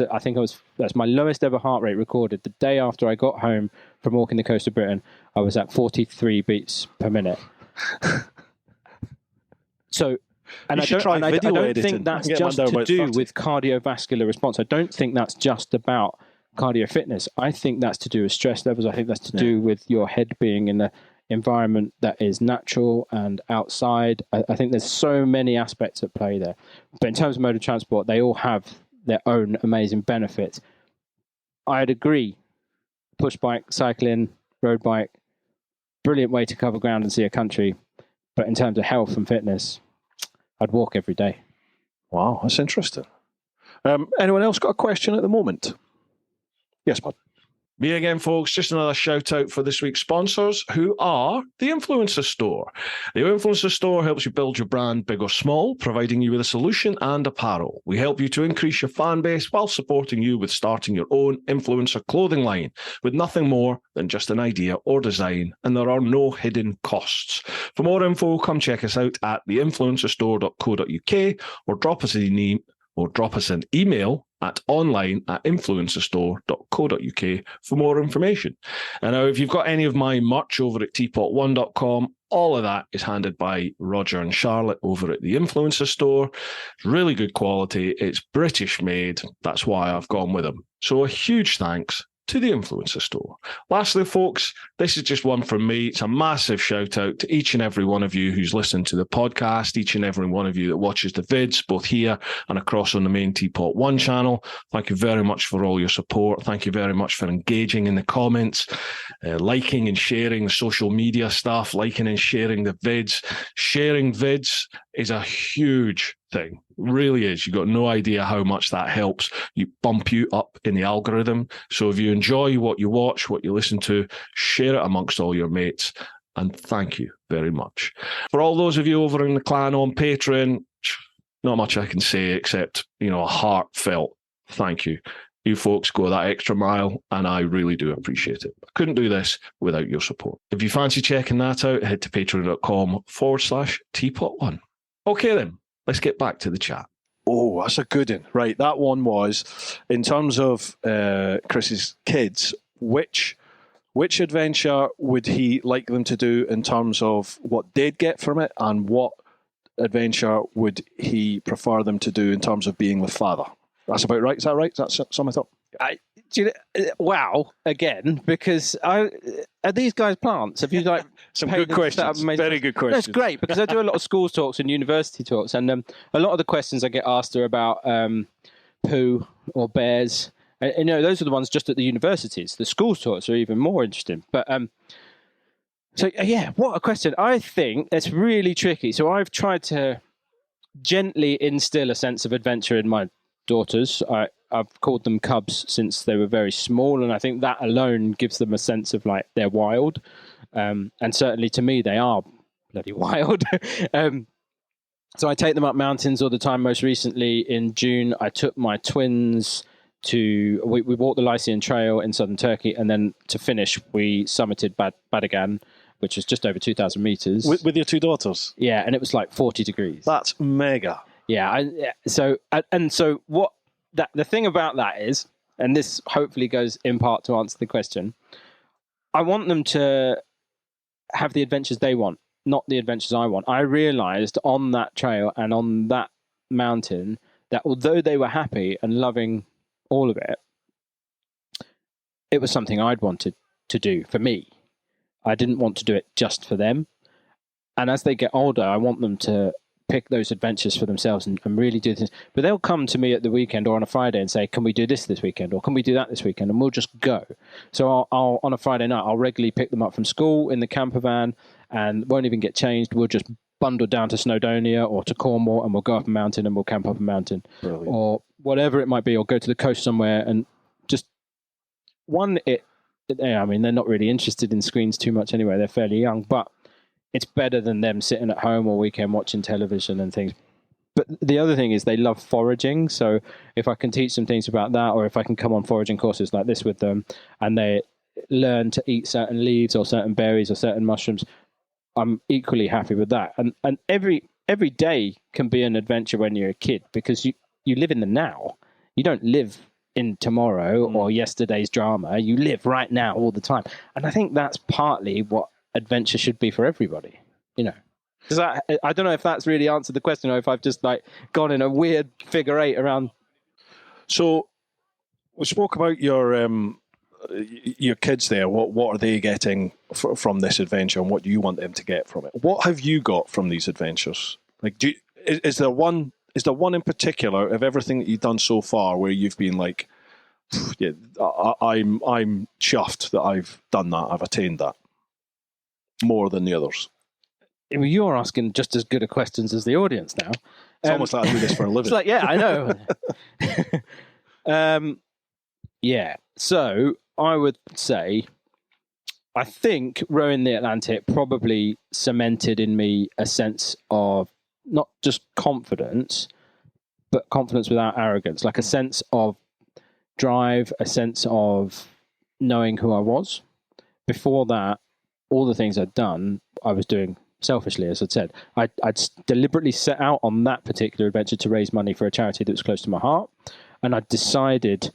that's my lowest ever heart rate recorded. The day after I got home from walking the coast of Britain, I was at 43 beats per minute. So, and I don't think that's just to do with cardiovascular response. I don't think that's just about cardio fitness. I think that's to do with stress levels. I think that's to do with your head being in an environment that is natural and outside. I think there's so many aspects at play there. But in terms of mode of transport, they all have their own amazing benefits. I'd agree. Push bike, cycling, road bike, brilliant way to cover ground and see a country. But in terms of health and fitness, I'd walk every day. Wow, that's interesting. Anyone else got a question at the moment? Yes, bud. Me again, folks. Just another shout out for this week's sponsors, who are the Influencer Store. The Influencer Store helps you build your brand big or small, providing you with a solution and apparel. We help you to increase your fan base while supporting you with starting your own influencer clothing line with nothing more than just an idea or design, and there are no hidden costs. For more info, come check us out at theinfluencerstore.co.uk or drop us an email at online@influencerstore.co.uk for more information. And now, if you've got any of my merch over at TeapotOne.com, all of that is handed by Roger and Charlotte over at the Influencer Store. It's really good quality. It's British made. That's why I've gone with them. So a huge thanks to the Influencer Store. Lastly, folks, this is just one from me. It's a massive shout out to each and every one of you who's listened to the podcast, each and every one of you that watches the vids, both here and across on the main TeapotOne channel. Thank you very much for all your support. Thank you very much for engaging in the comments, liking and sharing the social media stuff, liking and sharing the vids. Sharing vids is a huge thing. Really is. You've got no idea how much that helps. You bump you up in the algorithm. So if you enjoy what you watch, what you listen to, share it amongst all your mates. And thank you very much. For all those of you over in the clan on Patreon, not much I can say except, a heartfelt thank you. You folks go that extra mile, and I really do appreciate it. I couldn't do this without your support. If you fancy checking that out, head to patreon.com/TeapotOne. Okay then. Let's get back to the chat. Oh, that's a good one. Right, that one was, in terms of Chris's kids, which adventure would he like them to do in terms of what they'd get from it, and what adventure would he prefer them to do in terms of being with father? That's about right. Is that right? Is that something I thought? Wow, again, because are these guys plants? Have you some good questions? Very good questions. That's great, because I do a lot of schools talks and university talks, and a lot of the questions I get asked are about poo or bears. And, those are the ones just at the universities. The schools talks are even more interesting. But what a question! I think it's really tricky. So I've tried to gently instill a sense of adventure in my daughters. I've called them cubs since they were very small, and I think that alone gives them a sense of like they're wild. And certainly to me, they are bloody wild. So I take them up mountains all the time. Most recently in June, I took my twins we walked the Lycian Trail in southern Turkey, and then to finish, we summited Badagan, which is just over 2,000 meters. With your two daughters? Yeah, and it was like 40 degrees. That's mega. Yeah, so what the thing about that is, and this hopefully goes in part to answer the question, I want them to have the adventures they want, not the adventures I want. I realized on that trail and on that mountain that although they were happy and loving all of it, it was something I'd wanted to do for me. I didn't want to do it just for them. And as they get older, I want them to pick those adventures for themselves and really do things. But they'll come to me at the weekend or on a Friday and say, can we do this weekend? Or can we do that this weekend? And we'll just go. So I'll on a Friday night, I'll regularly pick them up from school in the camper van and won't even get changed. We'll just bundle down to Snowdonia or to Cornwall, and we'll go up a mountain and we'll camp up a mountain. Brilliant. Or whatever it might be, or go to the coast somewhere. And just I mean, they're not really interested in screens too much anyway. They're fairly young, but it's better than them sitting at home all weekend watching television and things. But the other thing is they love foraging. So if I can teach them things about that, or if I can come on foraging courses like this with them and they learn to eat certain leaves or certain berries or certain mushrooms, I'm equally happy with that. And every day can be an adventure when you're a kid, because you live in the now. You don't live in tomorrow or yesterday's drama. You live right now all the time. And I think that's partly what adventure should be for everybody, you know. Does that, I don't know if that's really answered the question, or if I've just like gone in a weird figure eight around. So we spoke about your kids there. What are they getting from this adventure, and what do you want them to get from it? What have you got from these adventures? Like, is there one in particular of everything that you've done so far where you've been like, yeah, I'm chuffed that I've done that, I've attained that more than the others? Well, you're asking just as good a questions as the audience now. It's almost like I do this for a living. It's like, yeah, I know. Yeah, so I would say, I think rowing the Atlantic probably cemented in me a sense of not just confidence, but confidence without arrogance, like a sense of drive, a sense of knowing who I was. Before that, all the things I'd done, I was doing selfishly, as I'd said. I'd deliberately set out on that particular adventure to raise money for a charity that was close to my heart. And I decided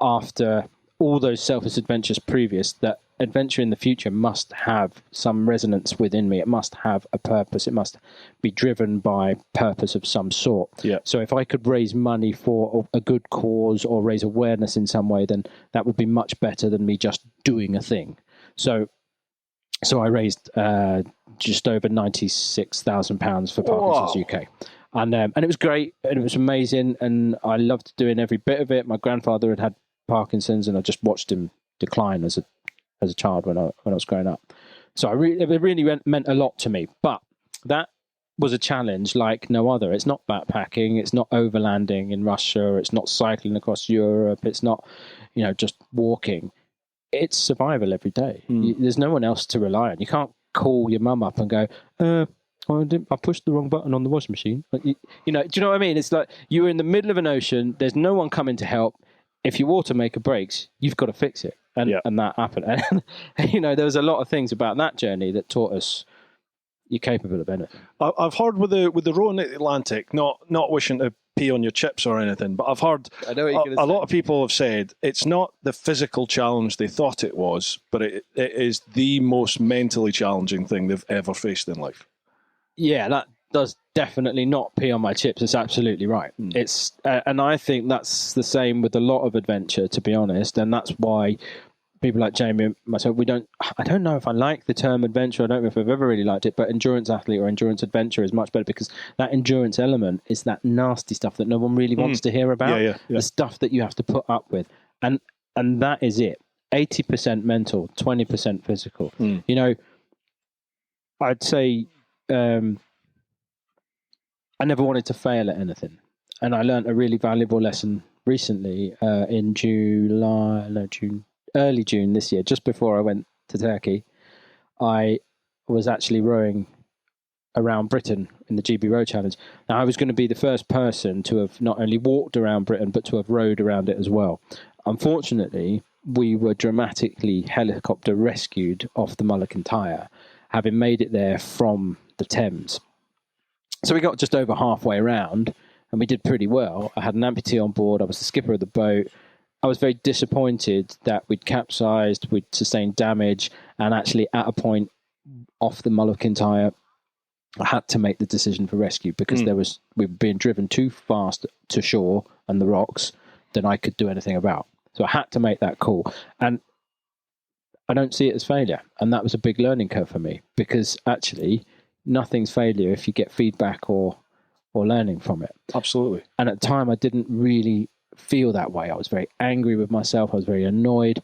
after all those selfish adventures previous that adventure in the future must have some resonance within me. It must have a purpose. It must be driven by purpose of some sort. Yeah. So if I could raise money for a good cause or raise awareness in some way, then that would be much better than me just doing a thing. So I raised just over £96,000 for Parkinson's UK. And it was great, and it was amazing, and I loved doing every bit of it. My grandfather had Parkinson's, and I just watched him decline as a child when I was growing up. So it really meant a lot to me. But that was a challenge like no other. It's not backpacking, it's not overlanding in Russia, it's not cycling across Europe, it's not, just walking. It's survival every day. There's no one else to rely on. You can't call your mum up and go, I pushed the wrong button on the washing machine. Like, do you know what I mean? It's like you're in the middle of an ocean. There's no one coming to help. If your water maker breaks, you've got to fix it. And that happened. And, there was a lot of things about that journey that taught us you're capable of anything. I've heard with the rowing the Atlantic, not wishing to pee on your chips or anything, but I've heard a lot of people have said it's not the physical challenge they thought it was, but it is the most mentally challenging thing they've ever faced in life. Yeah, that does definitely not pee on my chips. It's absolutely right. It's and I think that's the same with a lot of adventure, to be honest, and that's why people like Jamie and myself, I don't know if I like the term adventure. I don't know if I've ever really liked it, but endurance athlete or endurance adventure is much better, because that endurance element is that nasty stuff that no one really wants to hear about. Yeah. The stuff that you have to put up with. And that is it. 80% mental, 20% physical. I'd say I never wanted to fail at anything. And I learned a really valuable lesson recently in early June this year, just before I went to Turkey. I was actually rowing around Britain in the GB Row Challenge. Now, I was going to be the first person to have not only walked around Britain, but to have rowed around it as well. Unfortunately, we were dramatically helicopter rescued off the Mull of Kintyre, having made it there from the Thames. So we got just over halfway around, and we did pretty well. I had an amputee on board. I was the skipper of the boat. I was very disappointed that we'd capsized, we'd sustained damage, and actually at a point off the Mull of Kintyre, I had to make the decision for rescue because we were being driven too fast to shore and the rocks than I could do anything about. So I had to make that call. And I don't see it as failure. And that was a big learning curve for me, because actually nothing's failure if you get feedback or learning from it. Absolutely. And at the time, I didn't really feel that way. I was very angry with myself. I was very annoyed.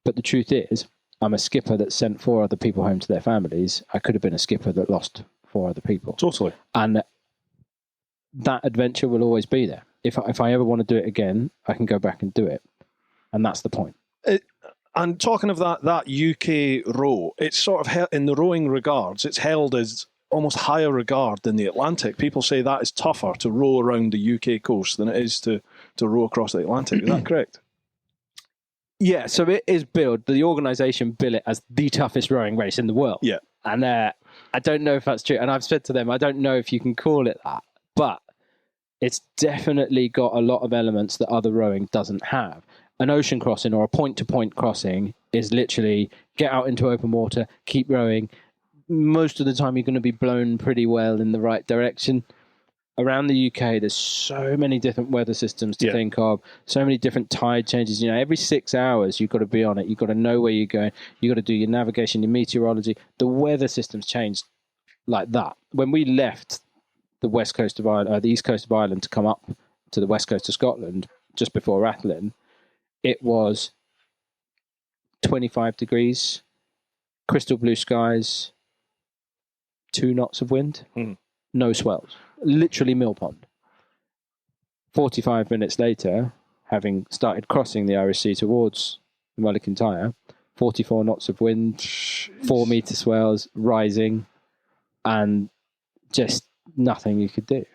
But the truth is, I'm a skipper that sent 4 other people home to their families. I could have been a skipper that lost 4 other people. Totally. And that adventure will always be there. If I ever want to do it again, I can go back and do it. And that's the point. And talking of that UK row, it's sort of, in the rowing regards, it's held as almost higher regard than the Atlantic. People say that is tougher to row around the UK coast than it is to row across the Atlantic. Is that correct? Yeah, so it is billed, the organisation bill it as the toughest rowing race in the world. Yeah. And I don't know if that's true. And I've said to them, I don't know if you can call it that, but it's definitely got a lot of elements that other rowing doesn't have. An ocean crossing or a point-to-point crossing is literally get out into open water, keep rowing. Most of the time, you're going to be blown pretty well in the right direction. Around the UK, there's so many different weather systems to think of, so many different tide changes. You know, every 6 hours, you've got to be on it. You've got to know where you're going. You've got to do your navigation, your meteorology. The weather systems change like that. When we left the west coast of Ireland, the east coast of Ireland, to come up to the west coast of Scotland, just before Rathlin, it was 25 degrees, crystal blue skies, 2 knots of wind, no swells. Literally mill pond. 45 minutes later, having started crossing the Irish Sea towards the Mull of Kintyre, 44 knots of wind, 4 metre swells, rising, and just nothing you could do,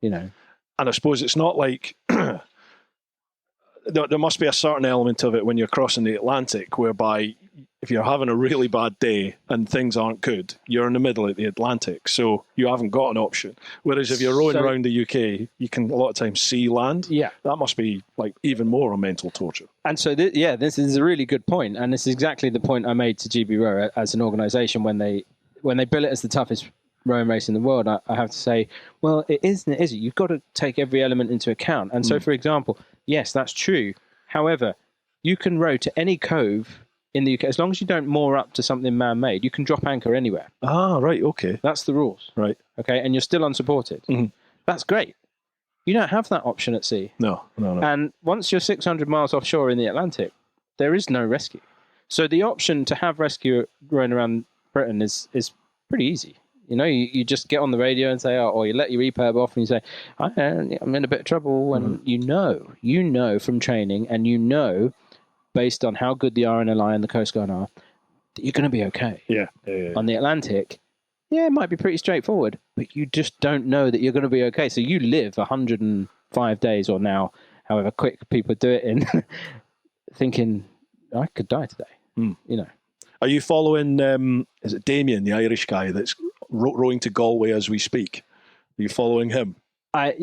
you know. And I suppose it's not like there must be a certain element of it when you're crossing the Atlantic, whereby if you're having a really bad day and things aren't good, you're in the middle of the Atlantic, so you haven't got an option. Whereas if you're rowing around the UK, you can a lot of times see land. Yeah, that must be like even more a mental torture. And so, this is a really good point, and this is exactly the point I made to GB Row as an organisation when they bill it as the toughest rowing race in the world. I have to say, well, it isn't. It isn't. You've got to take every element into account. And so, for example, yes, that's true. However, you can row to any cove in the UK, as long as you don't moor up to something man-made, you can drop anchor anywhere. Ah, right, okay. That's the rules. Right. Okay, and you're still unsupported. Mm-hmm. That's great. You don't have that option at sea. No. And once you're 600 miles offshore in the Atlantic, there is no rescue. So the option to have rescue rowing around Britain is pretty easy. You know, you just get on the radio and say, or you let your EPIRB off and you say, I'm in a bit of trouble. And you know from training, and you know, based on how good the RNLI and the Coast Guard are, that you're going to be okay. Yeah. On the Atlantic, it might be pretty straightforward, but you just don't know that you're going to be okay. So you live 105 days, or now, however quick people do it in, thinking, I could die today, you know. Are you following, is it Damien, the Irish guy that's rowing to Galway as we speak? Are you following him? I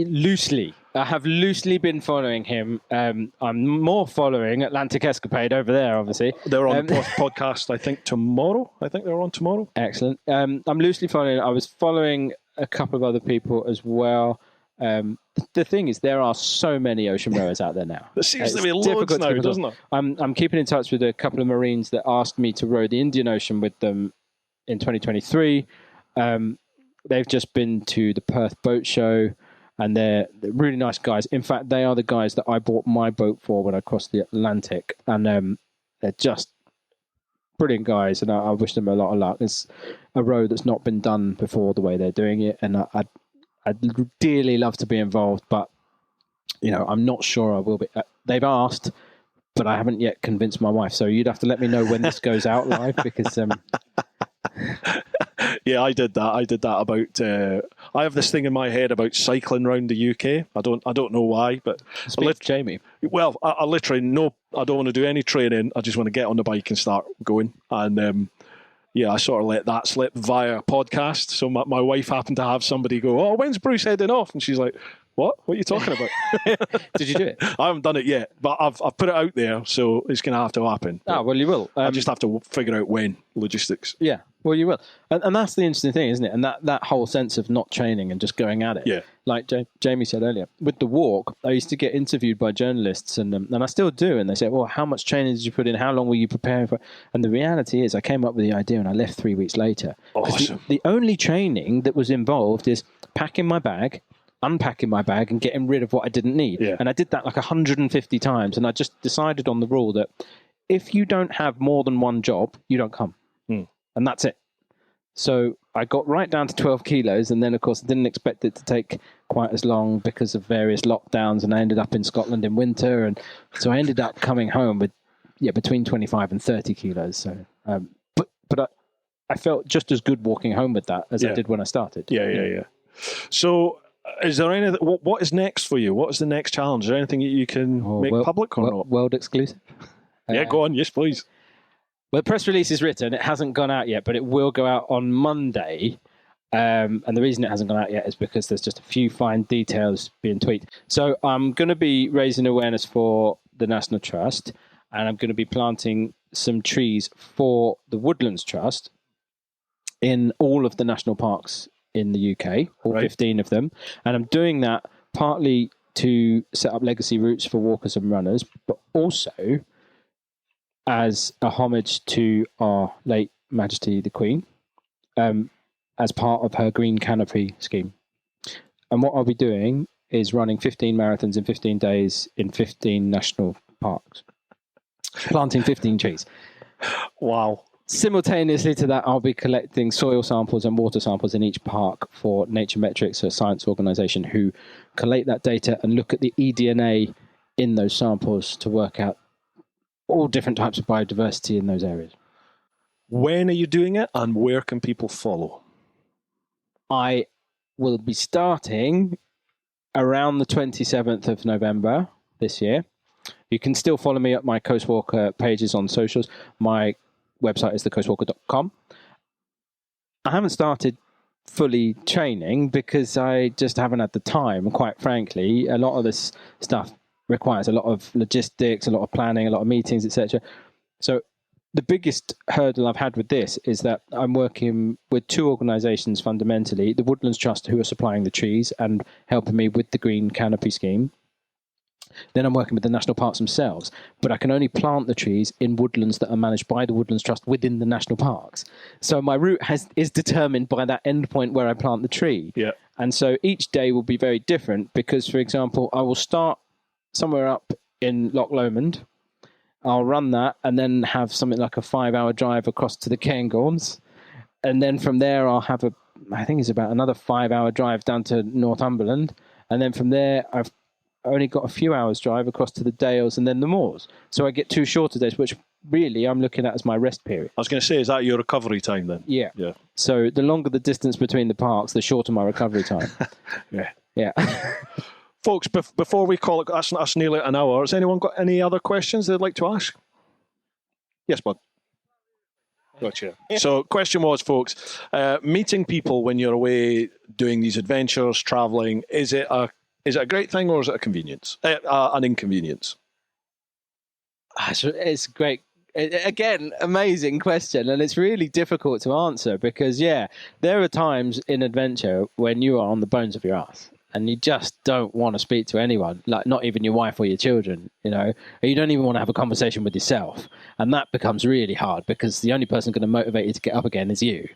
have loosely been following him. I'm more following Atlantic Escapade over there, obviously. They're on the podcast, I think, tomorrow. I think they're on tomorrow. Excellent. I'm loosely following. I was following a couple of other people as well. The thing is, there are so many ocean rowers out there now. There seems to be loads now, doesn't there? I'm keeping in touch with a couple of Marines that asked me to row the Indian Ocean with them in 2023. They've just been to the Perth Boat Show, and they're really nice guys. In fact, they are the guys that I bought my boat for when I crossed the Atlantic, and they're just brilliant guys, and I wish them a lot of luck. It's a row that's not been done before the way they're doing it, and I'd dearly love to be involved, but I'm not sure I will be. They've asked, but I haven't yet convinced my wife. So you'd have to let me know when this goes out live, because yeah, I did that about. I have this thing in my head about cycling around the UK. I don't know why, but Jamie. Well, I literally I don't want to do any training. I just want to get on the bike and start going. And I sort of let that slip via podcast. So my wife happened to have somebody go, "Oh, when's Bruce heading off?" And she's like, What are you talking about? Did you do it? I haven't done it yet, but I've put it out there, so it's going to have to happen. Well, you will. I just have to figure out when, logistics. Yeah, well, you will. And that's the interesting thing, isn't it? And that whole sense of not training and just going at it. Yeah. Like Jamie said earlier, with the walk, I used to get interviewed by journalists, and I still do, and they say, well, how much training did you put in? How long were you preparing for? And the reality is I came up with the idea and I left 3 weeks later. Awesome. The only training that was involved is packing my bag, unpacking my bag and getting rid of what I didn't need. Yeah. And I did that like 150 times. And I just decided on the rule that if you don't have more than one job, you don't come. And that's it. So I got right down to 12 kilos. And then, of course, I didn't expect it to take quite as long because of various lockdowns. And I ended up in Scotland in winter. And so I ended up coming home with, between 25 and 30 kilos. So, but I felt just as good walking home with that as I did when I started. Yeah. So, is there anything? What is next for you? What is the next challenge? Is there anything that you can make public or not? World exclusive. Yeah, go on. Yes, please. Well, the press release is written. It hasn't gone out yet, but it will go out on Monday. And the reason it hasn't gone out yet is because there's just a few fine details being tweaked. So I'm going to be raising awareness for the National Trust, and I'm going to be planting some trees for the Woodlands Trust in all of the national parks in the UK, all 15 of them. And I'm doing that partly to set up legacy routes for walkers and runners, but also as a homage to our late Majesty the Queen, as part of her green canopy scheme. And what I'll be doing is running 15 marathons in 15 days in 15 national parks, planting 15 trees. Wow. Simultaneously to that, I'll be collecting soil samples and water samples in each park for Nature Metrics, a science organisation who collate that data and look at the eDNA in those samples to work out all different types of biodiversity in those areas. When are you doing it, and where can people follow? I will be starting around the 27th of November this year. You can still follow me at my Coastwalker pages on socials. My website is thecoastwalker.com. I haven't started fully training because I just haven't had the time. Quite frankly, a lot of this stuff requires a lot of logistics, a lot of planning, a lot of meetings, etc. So the biggest hurdle I've had with this is that I'm working with two organisations fundamentally, the Woodlands Trust, who are supplying the trees and helping me with the green canopy scheme. Then I'm working with the national parks themselves, but I can only plant the trees in woodlands that are managed by the Woodlands Trust within the national parks. So my route is determined by that endpoint where I plant the tree. Yeah. And so each day will be very different because, for example, I will start somewhere up in Loch Lomond. I'll run that and then have something like a 5-hour drive across to the Cairngorms. And then from there, I'll have I think it's about another 5-hour drive down to Northumberland. And then from there, I've only got a few hours drive across to the Dales and then the Moors. So I get 2 shorter days, which really I'm looking at as my rest period. I was going to say, is that your recovery time then? Yeah. Yeah. So the longer the distance between the parks, the shorter my recovery time. Yeah. Folks, before we call it, that's nearly an hour. Has anyone got any other questions they'd like to ask? Yes, bud. Gotcha. So, question was, folks, meeting people when you're away doing these adventures, traveling, is it a great thing or is it a convenience? An inconvenience? It's great. Again, amazing question, and it's really difficult to answer because, there are times in adventure when you are on the bones of your ass. And you just don't want to speak to anyone, like not even your wife or your children, and you don't even want to have a conversation with yourself. And that becomes really hard because the only person going to motivate you to get up again is you.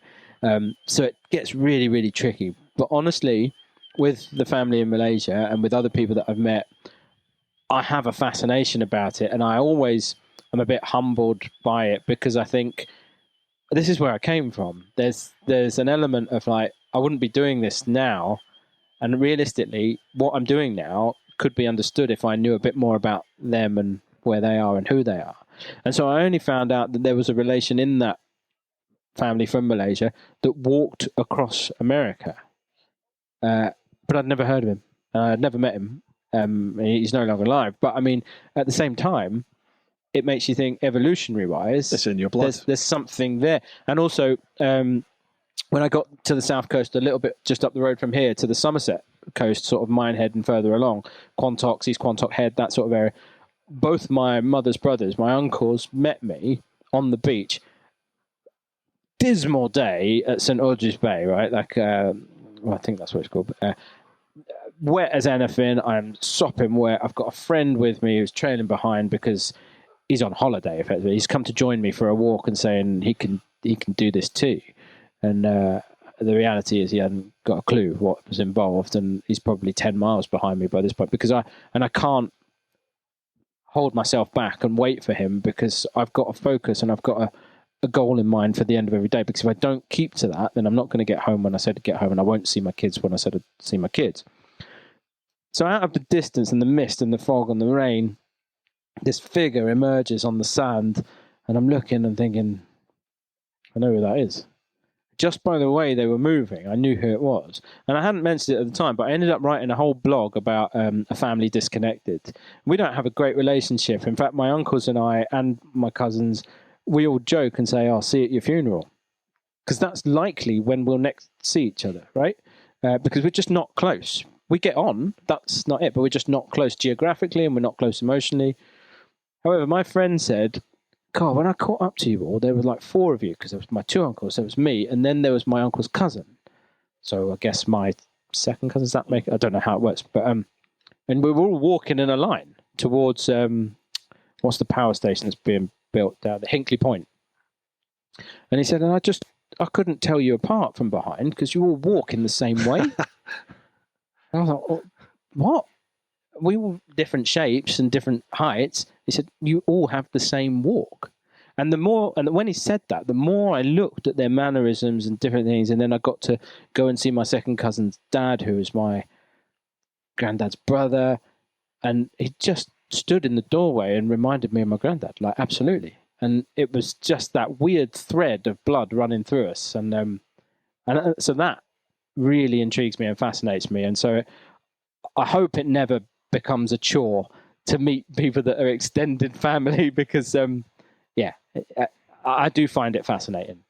So it gets really, really tricky. But honestly, with the family in Malaysia and with other people that I've met, I have a fascination about it. And I always am a bit humbled by it because I think this is where I came from. There's an element of like, I wouldn't be doing this now And realistically, what I'm doing now could be understood if I knew a bit more about them and where they are and who they are. And so I only found out that there was a relation in that family from Malaysia that walked across America. But I'd never heard of him. I'd never met him. He's no longer alive. But I mean, at the same time, it makes you think evolutionary-wise. It's in your blood. There's something there. And also, when I got to the south coast, a little bit just up the road from here to the Somerset coast, sort of Minehead and further along, Quantocks, East Quantock Head, that sort of area, both my mother's brothers, my uncles, met me on the beach. Dismal day at St. Audrey's Bay, right? Like, I think that's what it's called. Wet as anything. I'm sopping wet. I've got a friend with me who's trailing behind because he's on holiday, effectively. He's come to join me for a walk and saying he can do this too. And the reality is he hadn't got a clue what was involved, and he's probably 10 miles behind me by this point because I can't hold myself back and wait for him because I've got a focus and I've got a goal in mind for the end of every day, because if I don't keep to that, then I'm not going to get home when I said to get home, and I won't see my kids when I said to see my kids. So out of the distance and the mist and the fog and the rain, this figure emerges on the sand, and I'm looking and thinking, I know who that is. Just by the way they were moving, I knew who it was. And I hadn't mentioned it at the time, but I ended up writing a whole blog about a family disconnected. We don't have a great relationship. In fact, my uncles and I and my cousins, we all joke and say, I'll see you at your funeral. Because that's likely when we'll next see each other, right? Because we're just not close. We get on, that's not it, but we're just not close geographically and we're not close emotionally. However, my friend said, God, when I caught up to you all, there were like 4 of you, because there was my 2 uncles, there was me, and then there was my uncle's cousin. So I guess my second cousin, does that make it? I don't know how it works. But and we were all walking in a line towards, what's the power station that's being built down, the Hinkley Point. And he said, and I couldn't tell you apart from behind because you all walk in the same way. I was like, oh, what? We were different shapes and different heights. He said, you all have the same walk. And when he said that, the more I looked at their mannerisms and different things, and then I got to go and see my second cousin's dad, who was my granddad's brother, and he just stood in the doorway and reminded me of my granddad, like, absolutely. And it was just that weird thread of blood running through us. And so that really intrigues me and fascinates me. And so I hope it never becomes a chore to meet people that are extended family because, I do find it fascinating.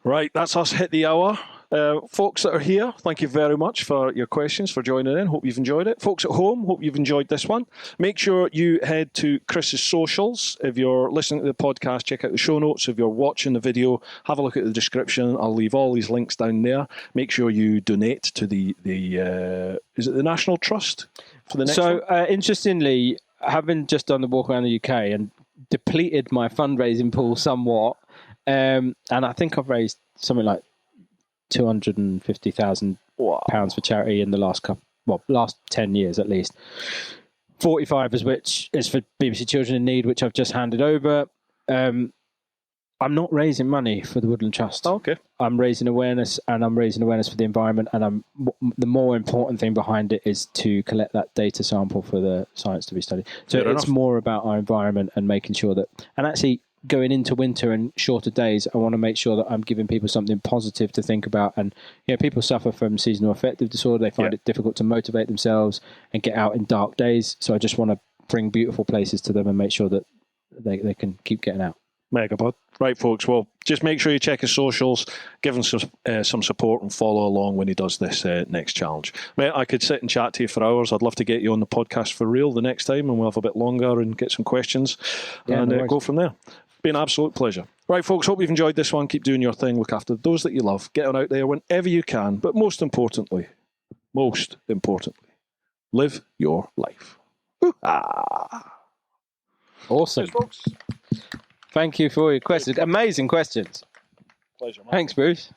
Right, that's us hit the hour. Folks that are here, thank you very much for your questions, for joining in. Hope you've enjoyed it. Folks at home, hope you've enjoyed this one. Make sure you head to Chris's socials. If you're listening to the podcast, check out the show notes. If you're watching the video, have a look at the description. I'll leave all these links down there. Make sure you donate to the is it the National Trust for the next one? Interestingly, having just done the walk around the UK and depleted my fundraising pool somewhat, and I think I've raised something like £250,000 for charity in the last 10 years at least. 45 of which is for BBC Children in Need, which I've just handed over. I'm not raising money for the Woodland Trust. Oh, okay. I'm raising awareness, and I'm raising awareness for the environment, and the more important thing behind it is to collect that data sample for the science to be studied. So it's more about our environment and making sure that, and actually going into winter and shorter days, I want to make sure that I'm giving people something positive to think about. And people suffer from seasonal affective disorder. They find it difficult to motivate themselves and get out in dark days. So I just want to bring beautiful places to them and make sure that they can keep getting out. Megapod. Right, folks. Well, just make sure you check his socials, give him some support, and follow along when he does this next challenge. Mate, I could sit and chat to you for hours. I'd love to get you on the podcast for real the next time, and we'll have a bit longer and get some questions and go from there. Been an absolute pleasure. Right, folks, hope you've enjoyed this one. Keep doing your thing. Look after those that you love. Get on out there whenever you can. But most importantly, live your life. Awesome. Cheers, folks. Thank you for all your questions. Amazing questions. Pleasure, man. Thanks, Bruce.